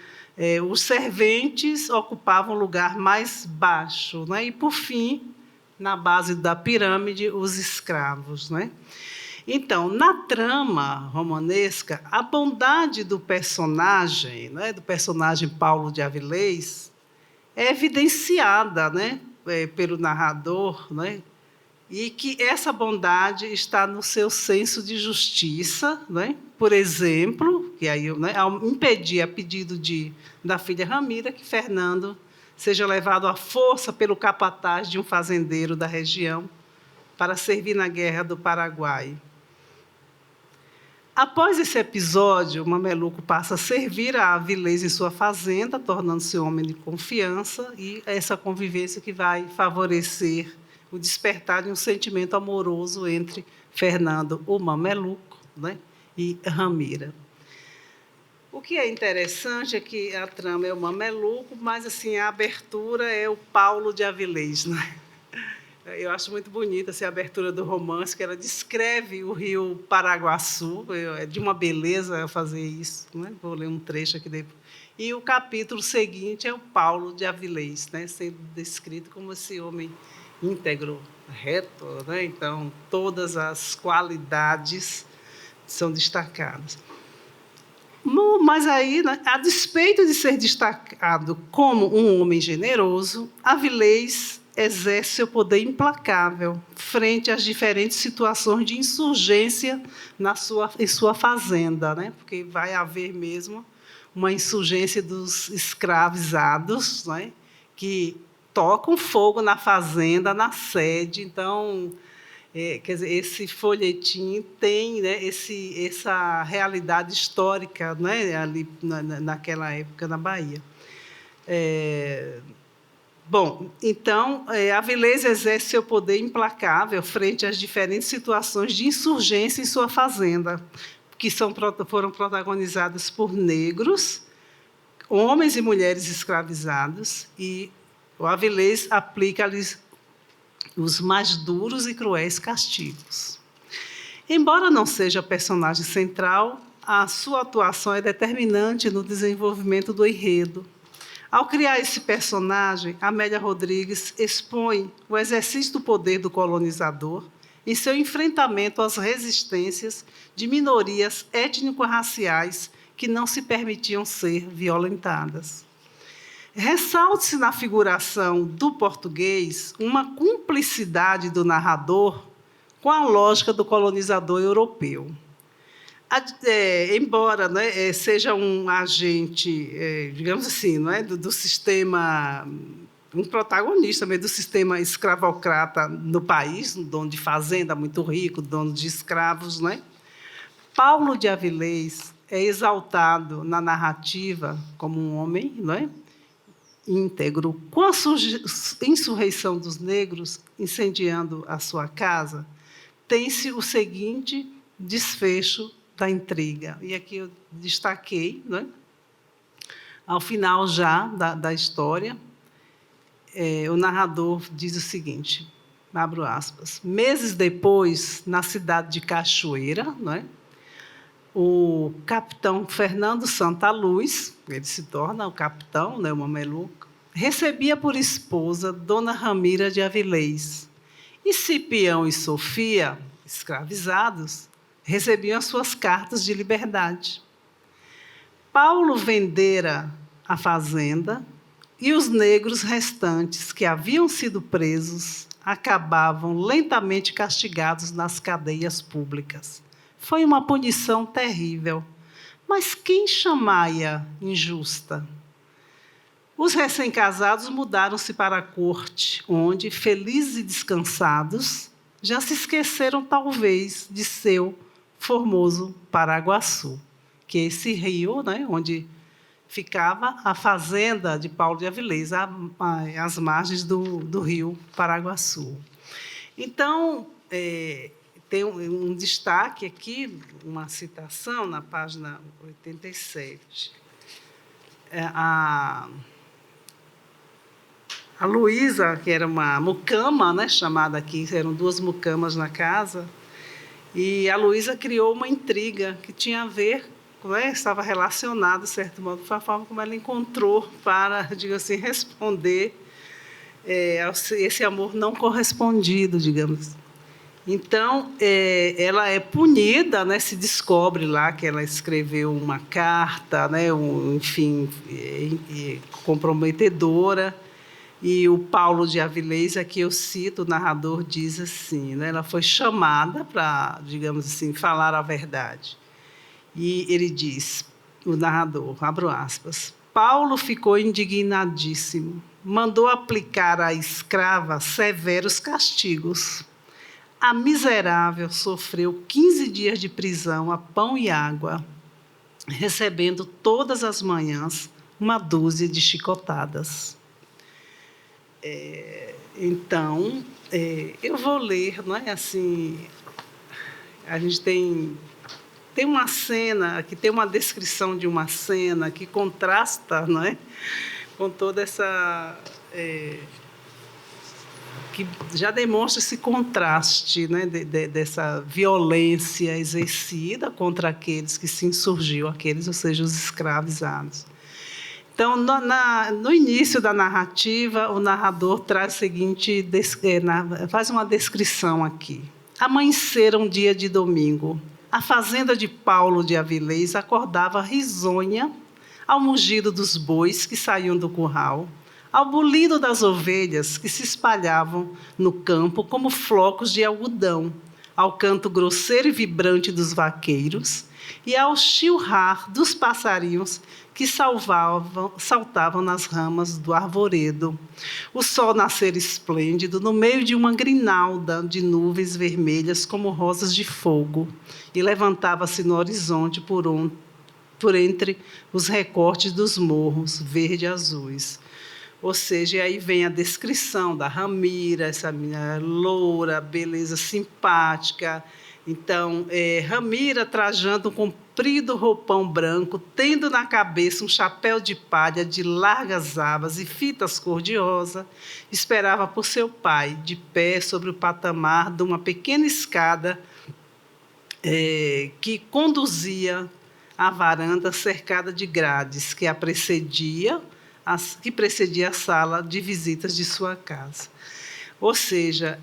os serventes ocupavam o lugar mais baixo, né, e, por fim, na base da pirâmide, os escravos, né? Então, na trama romanesca, a bondade do personagem, né, do personagem Paulo de Avilés, é evidenciada, né, pelo narrador, né, e que essa bondade está no seu senso de justiça, né? Por exemplo, que aí, né, ao impedir, a pedido da filha Ramira, que Fernando seja levado à força pelo capataz de um fazendeiro da região para servir na Guerra do Paraguai. Após esse episódio, o Mameluco passa a servir a Avilés em sua fazenda, tornando-se homem de confiança, e essa convivência que vai favorecer o despertar de um sentimento amoroso entre Fernando, o Mameluco, né, e Ramira. O que é interessante é que a trama é o Mameluco, mas assim, a abertura é o Paulo de Avilés, né? Eu acho muito bonita assim, a abertura do romance, que ela descreve o rio Paraguaçu, é de uma beleza fazer isso, né? Vou ler um trecho aqui depois. E o capítulo seguinte é o Paulo de Avilés, né? Sendo descrito como esse homem íntegro, reto, né? Então, todas as qualidades são destacadas. Mas aí, né, a despeito de ser destacado como um homem generoso, Avilés exerce seu poder implacável frente às diferentes situações de insurgência em sua fazenda, né? Porque vai haver mesmo uma insurgência dos escravizados, né? Que tocam fogo na fazenda, na sede. Então, quer dizer, esse folhetim tem, né, essa realidade histórica, né, ali naquela época na Bahia. Bom, então, Avilés exerce seu poder implacável frente às diferentes situações de insurgência em sua fazenda, que foram protagonizadas por negros, homens e mulheres escravizados, e o Avilés aplica-lhes os mais duros e cruéis castigos. Embora não seja personagem central, a sua atuação é determinante no desenvolvimento do enredo. Ao criar esse personagem, Amélia Rodrigues expõe o exercício do poder do colonizador em seu enfrentamento às resistências de minorias étnico-raciais que não se permitiam ser violentadas. Ressalte-se na figuração do português uma cumplicidade do narrador com a lógica do colonizador europeu. Embora, né, seja um agente, digamos assim, não é, do sistema, um protagonista mesmo do sistema escravocrata no país, um dono de fazenda muito rico, dono de escravos, né? Paulo de Avilés é exaltado na narrativa como um homem, não é, íntegro. Com a insurreição dos negros incendiando a sua casa, tem-se o seguinte desfecho da intriga. E aqui eu destaquei, né? Ao final já da história, o narrador diz o seguinte, abro aspas, meses depois, na cidade de Cachoeira, né, o capitão Fernando Santa Luz, ele se torna o capitão, né, o Mameluco, recebia por esposa Dona Ramira de Avilés. E Cipião e Sofia, escravizados, recebiam as suas cartas de liberdade. Paulo vendera a fazenda e os negros restantes que haviam sido presos acabavam lentamente castigados nas cadeias públicas. Foi uma punição terrível. Mas quem chamaia injusta? Os recém-casados mudaram-se para a corte, onde, felizes e descansados, já se esqueceram, talvez, de seu formoso Paraguaçu, que é esse rio, né, onde ficava a fazenda de Paulo de Avilés, às margens do rio Paraguaçu. Então, tem um destaque aqui, uma citação na página 87. A Luísa, que era uma mucama, né, chamada aqui, eram duas mucamas na casa, e a Luísa criou uma intriga que tinha a ver, né, estava relacionada, de certo modo, com a forma como ela encontrou para, digo assim, responder esse amor não correspondido, digamos. Então, ela é punida, né, se descobre lá que ela escreveu uma carta, né, enfim, comprometedora, E o Paulo de Avilés, aqui eu cito, o narrador diz assim, né? Ela foi chamada para, digamos assim, falar a verdade. E ele diz, o narrador, abro aspas, Paulo ficou indignadíssimo, mandou aplicar à escrava severos castigos. A miserável sofreu 15 dias de prisão a pão e água, recebendo todas as manhãs uma dúzia de chicotadas. Então, eu vou ler, não é assim, a gente tem uma cena, aqui tem uma descrição de uma cena que contrasta, não é, com toda essa... que já demonstra esse contraste, né, dessa violência exercida contra aqueles que se insurgiu, ou seja, os escravizados. Então, no início da narrativa, o narrador traz o seguinte, faz uma descrição aqui. Amanhecera um dia de domingo. A fazenda de Paulo de Avilés acordava risonha ao mugido dos bois que saíam do curral, ao bulido das ovelhas que se espalhavam no campo como flocos de algodão, ao canto grosseiro e vibrante dos vaqueiros e ao chilrar dos passarinhos que saltavam nas ramas do arvoredo. O sol nascer esplêndido no meio de uma grinalda de nuvens vermelhas como rosas de fogo e levantava-se no horizonte por entre os recortes dos morros verde-azuis. Ou seja, aí vem a descrição da Ramira, essa menina loura, beleza simpática. Então, Ramira trajando um comprido roupão branco, tendo na cabeça um chapéu de palha de largas abas e fitas cor-de-rosa, esperava por seu pai, de pé sobre o patamar de uma pequena escada que conduzia à varanda cercada de grades, que precedia a sala de visitas de sua casa. Ou seja,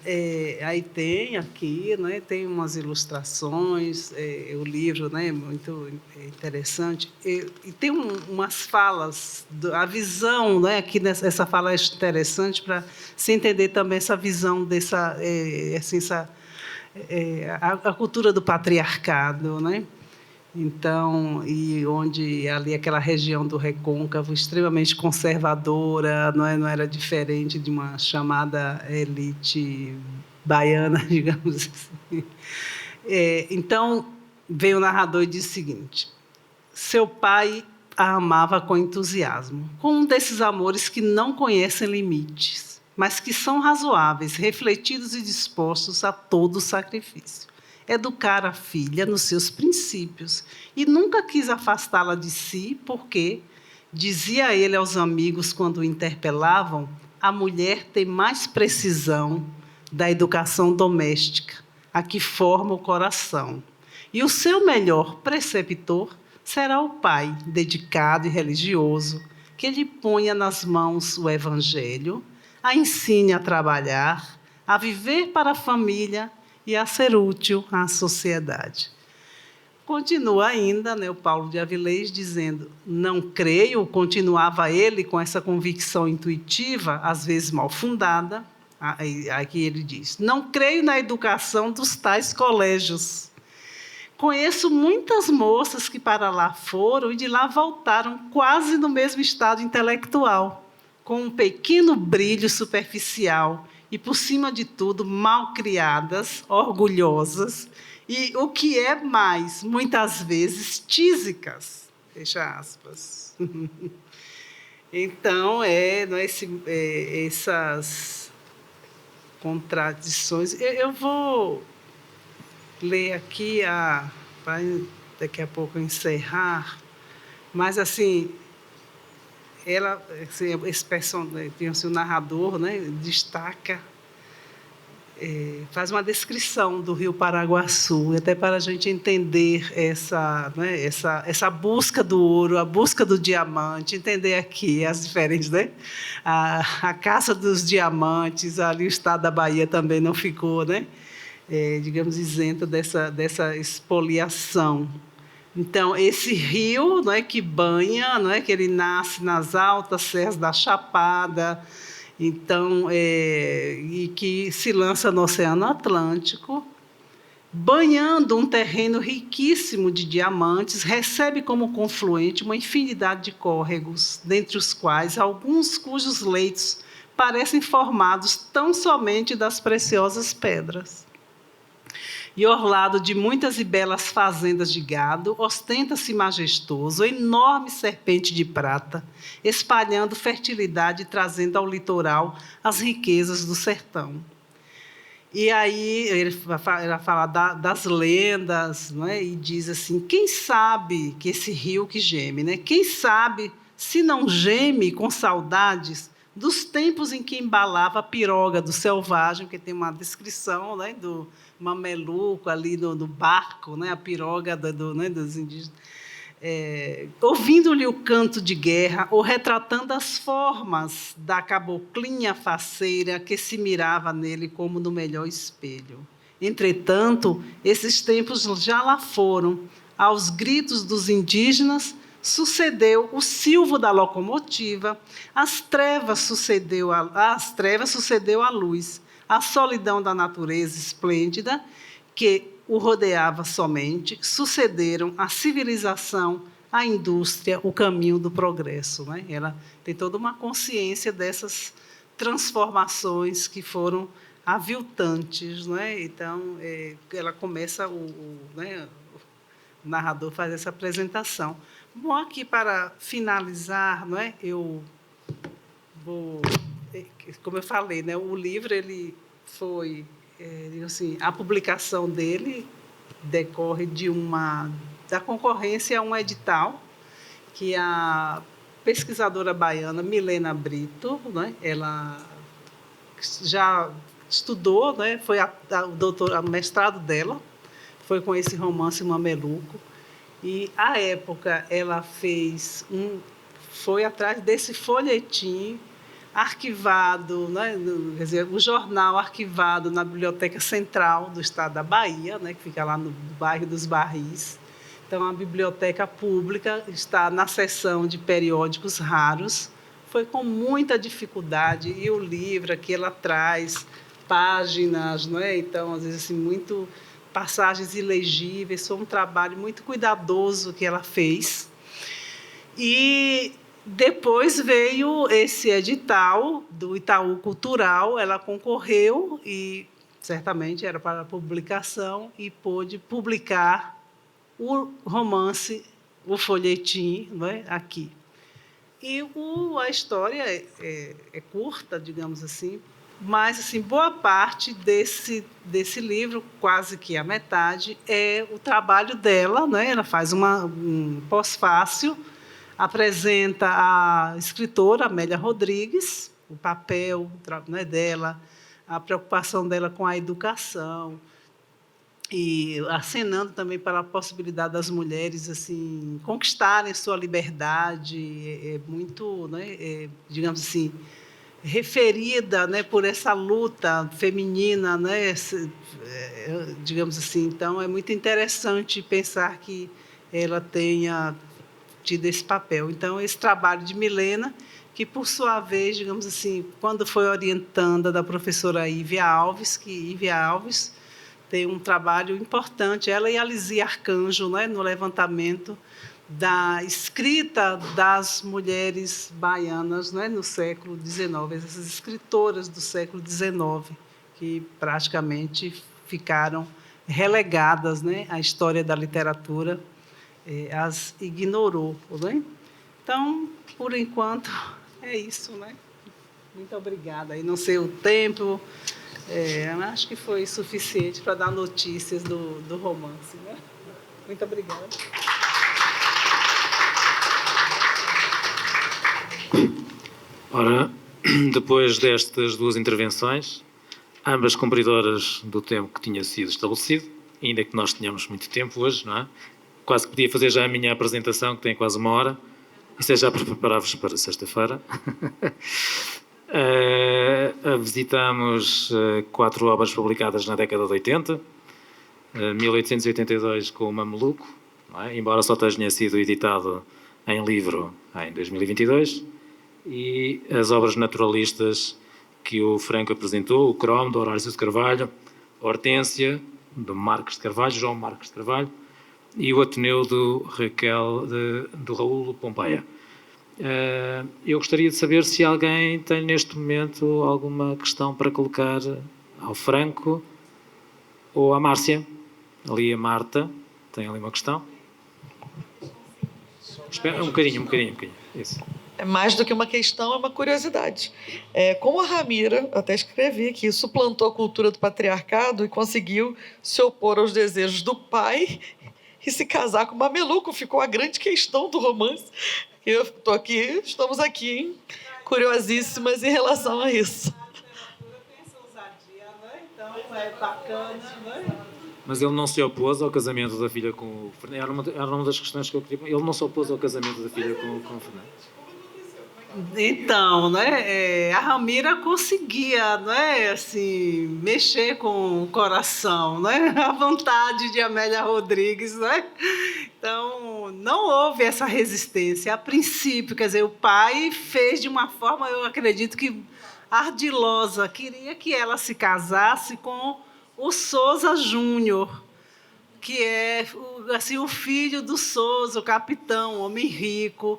aí tem aqui, né, tem umas ilustrações, o livro, né, é muito interessante, e tem umas falas, a visão, né, aqui essa fala é interessante para se entender também essa visão dessa, assim, a cultura do patriarcado, né? Então, e onde ali aquela região do Recôncavo extremamente conservadora, não era diferente de uma chamada elite baiana, digamos assim. Então, veio o narrador e disse o seguinte: seu pai a amava com entusiasmo, com um desses amores que não conhecem limites, mas que são razoáveis, refletidos e dispostos a todo sacrifício. Educar a filha nos seus princípios e nunca quis afastá-la de si porque, dizia ele aos amigos quando o interpelavam, a mulher tem mais precisão da educação doméstica, a que forma o coração. E o seu melhor preceptor será o pai, dedicado e religioso, que lhe ponha nas mãos o evangelho, a ensine a trabalhar, a viver para a família e a ser útil à sociedade. Continua ainda, né, o Paulo de Avilés dizendo, não creio, continuava ele com essa convicção intuitiva, às vezes mal fundada, aqui ele diz, não creio na educação dos tais colégios. Conheço muitas moças que para lá foram e de lá voltaram quase no mesmo estado intelectual, com um pequeno brilho superficial, e, por cima de tudo, mal criadas, orgulhosas e, o que é mais, muitas vezes, tísicas. Fecha aspas. Então, essas contradições. Eu vou ler aqui, para daqui a pouco encerrar, mas, assim, esse personagem, o narrador, né, destaca, faz uma descrição do Rio Paraguaçu, até para a gente entender essa busca do ouro, a busca do diamante, entender aqui as diferentes, né? A caça dos diamantes, ali o estado da Bahia também não ficou, né? Digamos, isento dessa expoliação. Então, esse rio, não é, que banha, não é, que ele nasce nas altas serras da Chapada, Então, e que se lança no Oceano Atlântico, banhando um terreno riquíssimo de diamantes, recebe como confluente uma infinidade de córregos, dentre os quais alguns cujos leitos parecem formados tão somente das preciosas pedras. E orlado de muitas e belas fazendas de gado, ostenta-se majestoso, enorme serpente de prata, espalhando fertilidade e trazendo ao litoral as riquezas do sertão. E aí ele vai falar das lendas, não é? E diz assim, quem sabe que esse rio que geme, né? Quem sabe se não geme com saudades dos tempos em que embalava a piroga do selvagem, que tem uma descrição, né, do mameluco ali do barco, né, a piroga dos indígenas, ouvindo-lhe o canto de guerra ou retratando as formas da caboclinha faceira que se mirava nele como no melhor espelho. Entretanto, esses tempos já lá foram. Aos gritos dos indígenas sucedeu o silvo da locomotiva, às trevas sucedeu a luz, a solidão da natureza esplêndida que o rodeava somente, sucederam a civilização, a indústria, o caminho do progresso. Né? Ela tem toda uma consciência dessas transformações que foram aviltantes. Né? Então, ela começa, o narrador faz essa apresentação. Bom, aqui para finalizar, não é? Eu vou, como eu falei, né? O livro ele foi, assim, a publicação dele decorre da concorrência a um edital que a pesquisadora baiana Milena Brito, né? Ela já estudou, né? Foi o mestrado dela foi com esse romance Mameluco. E, à época, ela foi atrás desse folhetim arquivado, né, quer dizer, o jornal arquivado na Biblioteca Central do Estado da Bahia, né, que fica lá no bairro dos Barris. Então, a biblioteca pública está na seção de periódicos raros. Foi com muita dificuldade, e o livro aqui ela traz páginas, não é? Então, às vezes, assim, passagens ilegíveis, foi um trabalho muito cuidadoso que ela fez. E depois veio esse edital do Itaú Cultural, ela concorreu e certamente era para publicação e pôde publicar o romance, o folhetim, não é? Aqui. E a história é curta, digamos assim, mas assim, boa parte desse livro, quase que a metade, é o trabalho dela, né? Ela faz um pós-fácil, apresenta a escritora Amélia Rodrigues, o papel, né, dela, a preocupação dela com a educação, e acenando também para a possibilidade das mulheres assim conquistarem sua liberdade, muito, né, digamos assim, referida, né, por essa luta feminina, né, digamos assim. Então, é muito interessante pensar que ela tenha tido esse papel. Então, esse trabalho de Milena, que, por sua vez, digamos assim, quando foi orientanda da professora Ívia Alves, que Ívia Alves tem um trabalho importante, ela e a Lizia Arcanjo, né, no levantamento da escrita das mulheres baianas, né, no século XIX, essas escritoras do século XIX, que praticamente ficaram relegadas, né, à história da literatura, as ignorou. Né? Então, por enquanto, é isso. Né? Muito obrigada. E não sei o tempo, acho que foi suficiente para dar notícias do romance. Né? Muito obrigada. Ora, depois destas duas intervenções, ambas cumpridoras do tempo que tinha sido estabelecido, ainda que nós tenhamos muito tempo hoje, não é? Quase podia fazer já a minha apresentação, que tem quase 1 hora, e seja já para preparar-vos para sexta-feira. Visitamos 4 obras publicadas na década de 80, 1882 com o Mameluco, não é? Embora só tenha sido editado em livro em 2022, e as obras naturalistas que o Franco apresentou, o Cromo, do Horácio de Carvalho, a Hortência, do Marcos de Carvalho, João Marcos de Carvalho, e o Ateneu do Raul Pompeia. Eu gostaria de saber se alguém tem neste momento alguma questão para colocar ao Franco ou à Márcia. Ali a Marta tem ali uma questão. Espera um bocadinho. Isso. É mais do que uma questão, é uma curiosidade. Como a Ramira, até escrevi aqui, suplantou a cultura do patriarcado e conseguiu se opor aos desejos do pai e se casar com Mameluco, ficou a grande questão do romance. Estamos aqui, curiosíssimas em relação a isso. Então, é bacana, né? Mas ele não se opôs ao casamento da filha com o Fernando. Era uma das questões que eu queria... Ele não se opôs ao casamento da filha com o Fernando. Então, né, a Ramira conseguia, né, assim, mexer com o coração, né, a vontade de Amélia Rodrigues, né? Então, não houve essa resistência a princípio, quer dizer, o pai fez de uma forma, eu acredito que ardilosa, queria que ela se casasse com o Souza Júnior, que é assim, o filho do Souza, o capitão, homem rico.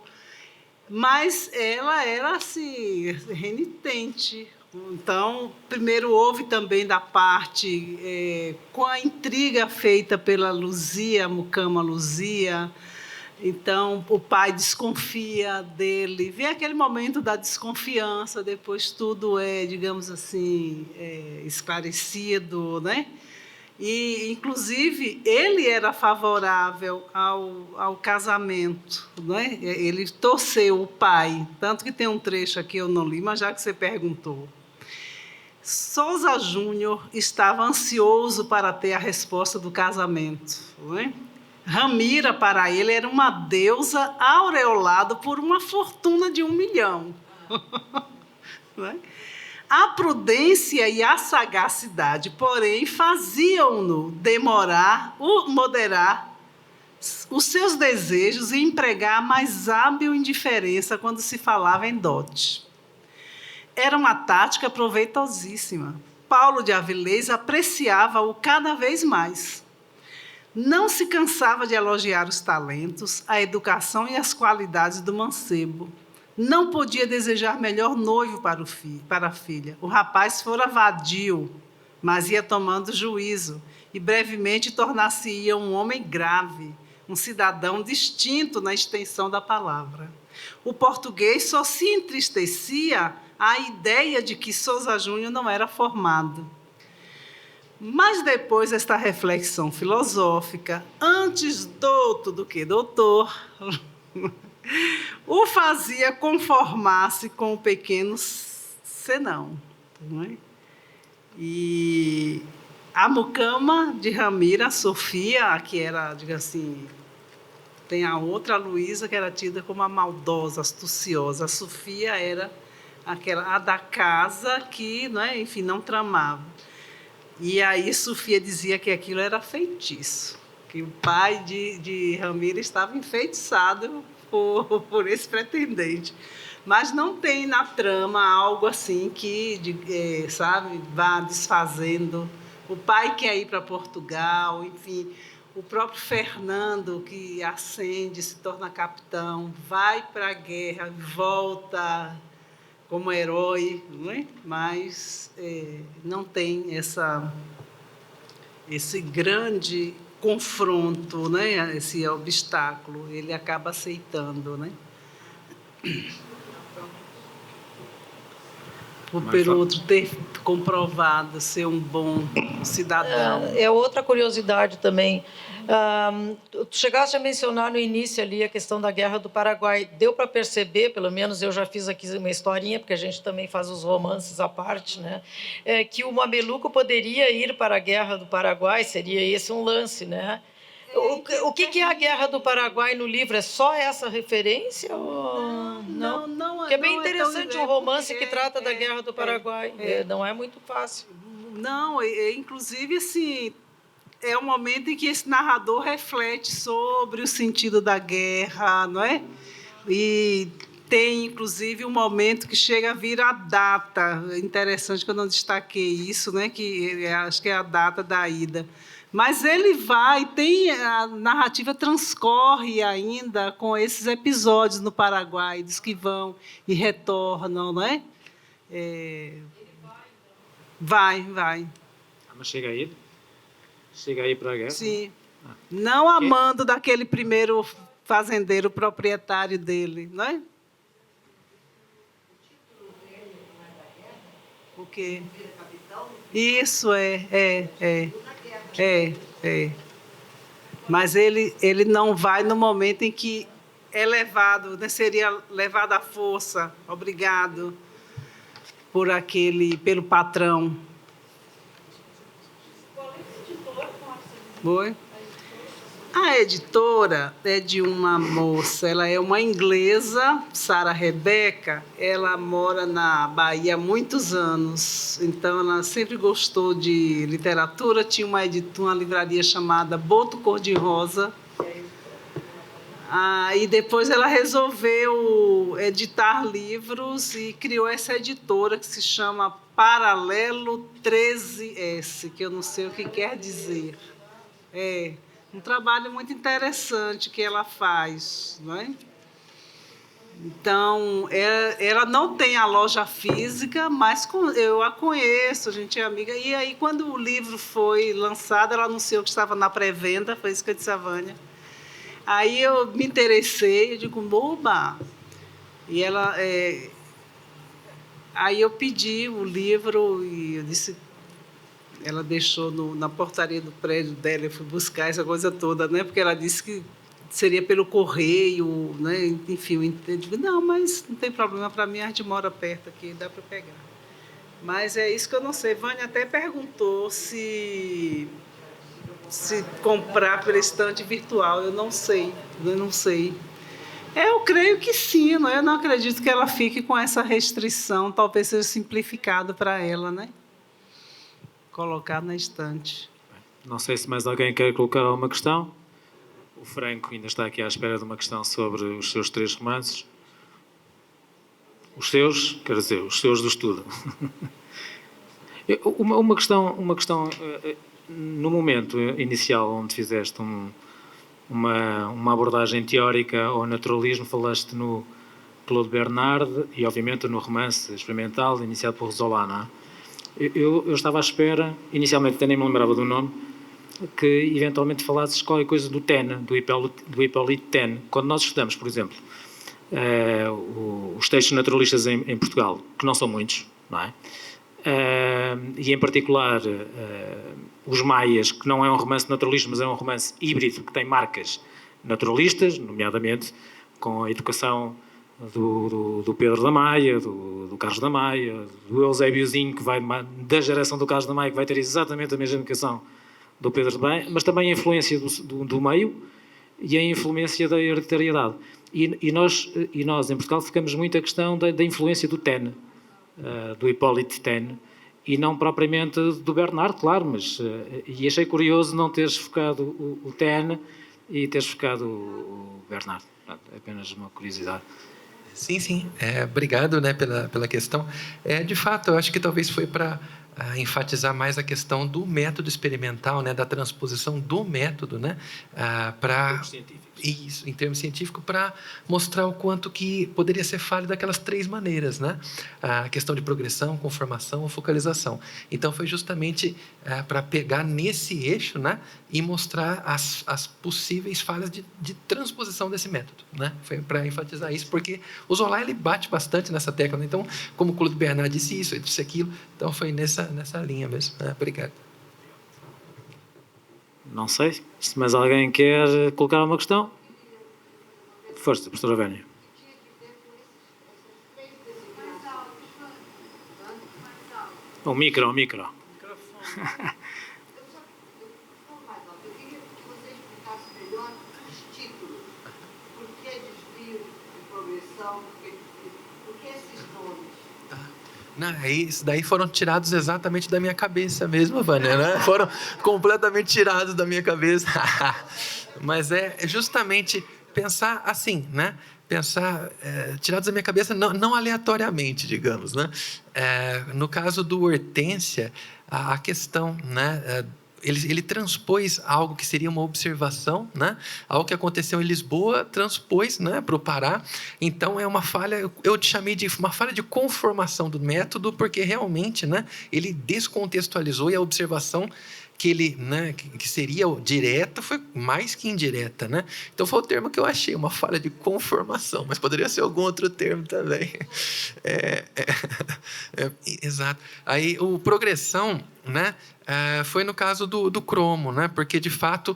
Mas ela era assim, renitente. Então, primeiro houve também da parte, com a intriga feita pela Luzia, Mucama Luzia. Então, o pai desconfia dele. Vem aquele momento da desconfiança, depois tudo é, digamos assim, esclarecido, né? E, inclusive, ele era favorável ao casamento, né? Ele torceu o pai, tanto que tem um trecho aqui, eu não li, mas já que você perguntou. Souza Júnior estava ansioso para ter a resposta do casamento, né? Ramira, para ele, era uma deusa aureolada por uma fortuna de 1 milhão. Né? A prudência e a sagacidade, porém, faziam-no moderar os seus desejos e empregar a mais hábil indiferença quando se falava em dote. Era uma tática proveitosíssima. Paulo de Avilés apreciava-o cada vez mais. Não se cansava de elogiar os talentos, a educação e as qualidades do mancebo. Não podia desejar melhor noivo para a filha. O rapaz fora vadio, mas ia tomando juízo, e brevemente tornar-se-ia um homem grave, um cidadão distinto na extensão da palavra. O português só se entristecia à ideia de que Souza Júnior não era formado. Mas depois desta reflexão filosófica, antes douto do que doutor, o fazia conformar-se com o pequeno senão. Não é? E a mucama de Ramira, a Sofia, que era, diga assim, tem a outra Luísa, que era tida como a maldosa, astuciosa. A Sofia era a da casa que, não é, enfim, não tramava. E aí Sofia dizia que aquilo era feitiço, que o pai de Ramira estava enfeitiçado por esse pretendente. Mas não tem na trama algo assim que, sabe, vá desfazendo. O pai quer ir para Portugal, enfim, o próprio Fernando, que ascende, se torna capitão, vai para a guerra, volta como herói, não é? Mas não tem esse grande confronto, né? Esse obstáculo, ele acaba aceitando, né? Pelo outro ter comprovado ser um bom cidadão. É outra curiosidade também. Tu chegaste a mencionar no início ali a questão da Guerra do Paraguai. Deu para perceber, pelo menos eu já fiz aqui uma historinha, porque a gente também faz os romances à parte, né? Que o Mameluco poderia ir para a Guerra do Paraguai, seria esse um lance, né? O que é a Guerra do Paraguai no livro? É só essa referência? Ou... Não. Porque é bem interessante um romance que trata da Guerra do Paraguai. Não é muito fácil. Não, inclusive, assim, é um momento em que esse narrador reflete sobre o sentido da guerra, não é? E tem, inclusive, um momento que chega a vir a data. É interessante que eu não destaquei isso, né? Que acho que é a data da ida. Mas ele vai, a narrativa transcorre ainda com esses episódios no Paraguai, dos que vão e retornam, não é? Vai. Mas chega aí para a guerra? Sim. Não amando daquele primeiro fazendeiro proprietário dele, não é? O quê? Isso, é. Mas ele não vai no momento em que é levado, né? Seria levado à força, obrigado, pelo patrão. Foi? A editora é de uma moça, ela é uma inglesa, Sarah Rebecca, ela mora na Bahia há muitos anos, então ela sempre gostou de literatura, tinha uma livraria chamada Boto Cor-de-Rosa, e depois ela resolveu editar livros e criou essa editora que se chama Paralelo 13S, que eu não sei o que quer dizer. Um trabalho muito interessante que ela faz, não é? Então, ela não tem a loja física, mas eu a conheço, a gente é amiga. E aí, quando o livro foi lançado, ela anunciou que estava na pré-venda, foi isso que eu disse a Vânia. Aí eu me interessei, eu digo, boba! E ela... Aí eu pedi o livro e eu disse... Ela deixou na portaria do prédio dela, eu fui buscar essa coisa toda, né? Porque ela disse que seria pelo correio, né? Enfim, eu digo, não, mas não tem problema, para mim a gente mora perto aqui, dá para pegar. Mas é isso que eu não sei. Vânia até perguntou se comprar pela estante virtual, eu não sei. Eu creio que sim, não é? Eu não acredito que ela fique com essa restrição, talvez seja simplificado para ela, né? Colocar na estante. Não sei se mais alguém quer colocar alguma questão. O Franco ainda está aqui à espera de uma questão sobre os seus 3 romances. Os seus, quer dizer, os seus do estudo. Uma questão, no momento inicial onde fizeste uma abordagem teórica ao naturalismo, falaste no Claude Bernard e, obviamente, no romance experimental iniciado por Zola, não é? Eu estava à espera, inicialmente até nem me lembrava do nome, que eventualmente falasses qualquer coisa do Taine, do Hippolyte Taine. Quando nós estudamos, por exemplo, os textos naturalistas em Portugal, que não são muitos, não é? E em particular os Maias, que não é um romance naturalista, mas é um romance híbrido, que tem marcas naturalistas, nomeadamente com a educação do Pedro da Maia, do Carlos da Maia, do Eusébiozinho, que vai da geração do Carlos da Maia, que vai ter exatamente a mesma educação do Pedro da Maia, mas também a influência do meio e a influência da hereditariedade. E nós em Portugal ficamos muito a questão da influência do Taine, do Hippolyte Taine, e não propriamente do Bernard, claro, mas e achei curioso não teres focado o Taine e teres focado o Bernard. É apenas uma curiosidade. Sim. Obrigado, né, pela questão. De fato, eu acho que talvez foi para enfatizar mais a questão do método experimental, né, da transposição do método, né, para isso, em termos científicos, para mostrar o quanto que poderia ser falho daquelas 3 maneiras, né, a questão de progressão, conformação ou focalização. Então, foi justamente para pegar nesse eixo, né, e mostrar as possíveis falhas de transposição desse método, né. Foi para enfatizar isso, porque o Zola ele bate bastante nessa tecla, né? Então, como o Claude Bernard disse isso, ele disse aquilo, então foi nessa linha mesmo. Obrigado. Não sei se mais alguém quer colocar uma questão. Força, professora Vânia. O micro. Não, isso daí foram tirados exatamente da minha cabeça mesmo, Vânia, né? Foram completamente tirados da minha cabeça. Mas é justamente pensar assim, né? pensar, tirados da minha cabeça, não aleatoriamente, digamos, né? No caso do Hortência, a questão, né? Ele transpôs algo que seria uma observação, né? Algo que aconteceu em Lisboa, transpôs, né, para o Pará. Então, é uma falha, eu chamei de uma falha de conformação do método, porque realmente, né, ele descontextualizou e a observação que ele, né, que seria direta, foi mais que indireta, né? Então foi o termo que eu achei, uma falha de conformação, mas poderia ser algum outro termo também. Exato. Aí o progressão, né, foi no caso do cromo, né? Porque de fato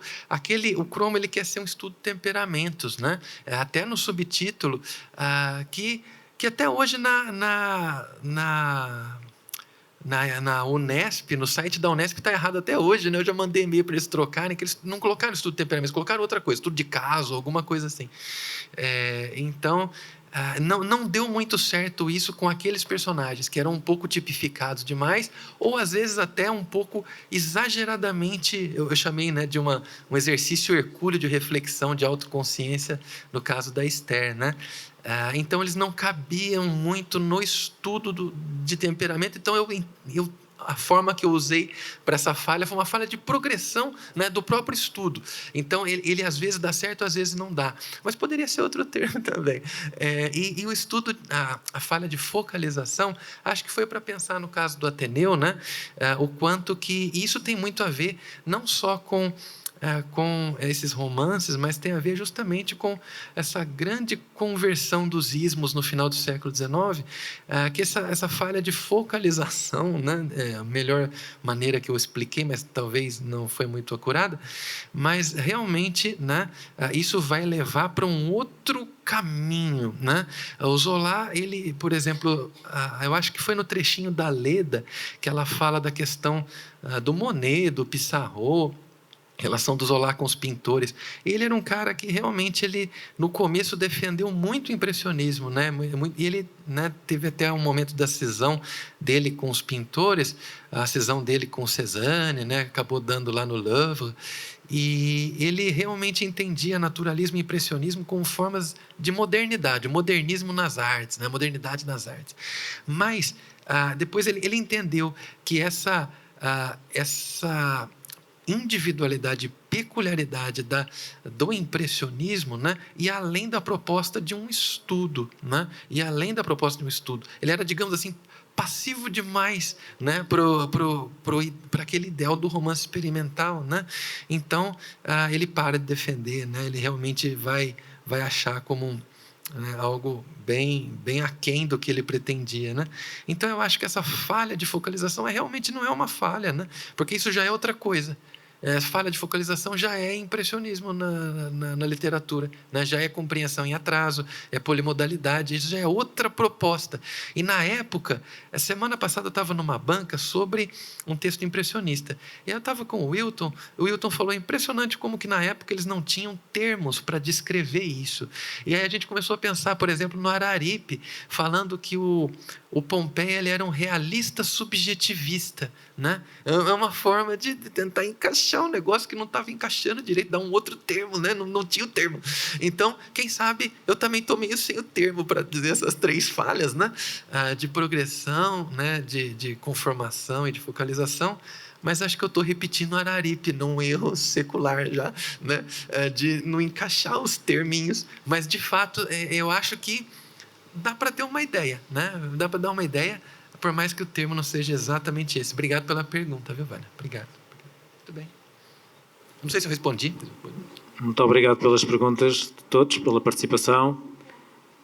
o cromo ele quer ser um estudo de temperamentos, né? Até no subtítulo que até hoje na Unesp, no site da Unesp está errado até hoje, né? Eu já mandei e-mail para eles trocarem, que eles não colocaram estudo de temperamentos, colocaram outra coisa, estudo de caso, alguma coisa assim. Então, não deu muito certo isso com aqueles personagens que eram um pouco tipificados demais, ou às vezes até um pouco exageradamente, eu chamei, né, de um exercício hercúleo de reflexão, de autoconsciência, no caso da Esther, né? Então, eles não cabiam muito no estudo de temperamento. Então, a forma que eu usei para essa falha foi uma falha de progressão, né, do próprio estudo. Então, ele às vezes dá certo, às vezes não dá. Mas poderia ser outro termo também. E o estudo, a falha de focalização, acho que foi para pensar no caso do Ateneu, né, o quanto que isso tem muito a ver não só com esses romances, mas tem a ver justamente com essa grande conversão dos ismos no final do século XIX, que essa falha de focalização, né, é a melhor maneira que eu expliquei, mas talvez não foi muito acurada, mas realmente, né, isso vai levar para um outro caminho, né? O Zola, ele, por exemplo, eu acho que foi no trechinho da Leda que ela fala da questão do Monet, do Pissarro, relação do Zola com os pintores. Ele era um cara que realmente no começo defendeu muito o impressionismo, né? E ele, né, teve até um momento da cisão dele com os pintores, a cisão dele com Cézanne, né? Acabou dando lá no Louvre. E ele realmente entendia naturalismo e impressionismo como formas de modernidade, modernismo nas artes, né? Modernidade nas artes. Mas depois ele entendeu que essa individualidade e peculiaridade do impressionismo, né, e além da proposta de um estudo, né, ele era, digamos assim, passivo demais, né, para aquele ideal do romance experimental, né? Então ele para de defender, né? Ele realmente vai achar como algo bem aquém do que ele pretendia, né? Então eu acho que essa falha de focalização realmente não é uma falha, né? Porque isso já é outra coisa. Falha de focalização já é impressionismo na literatura, né? Já é compreensão em atraso, é polimodalidade, isso já é outra proposta. E na época, a semana passada eu estava numa banca sobre um texto impressionista, e eu estava com o Wilton falou, impressionante como que na época eles não tinham termos para descrever isso. E aí a gente começou a pensar, por exemplo, no Araripe, falando que o Pompeia ele era um realista subjetivista, né? É uma forma de tentar encaixar um negócio que não estava encaixando direito, dar um outro termo, né? Não tinha o termo. Então, quem sabe, eu também estou meio sem o termo para dizer essas três falhas, né? De progressão, né? De conformação e de focalização, mas acho que eu estou repetindo Araripe num erro secular já, né? De não encaixar os terminhos, mas de fato eu acho que dá para ter uma ideia, né? Dá para dar uma ideia, por mais que o termo não seja exatamente esse. Obrigado pela pergunta, viu, Vânia? Obrigado. Muito bem. Não sei se eu respondi. Muito obrigado pelas perguntas de todos, pela participação.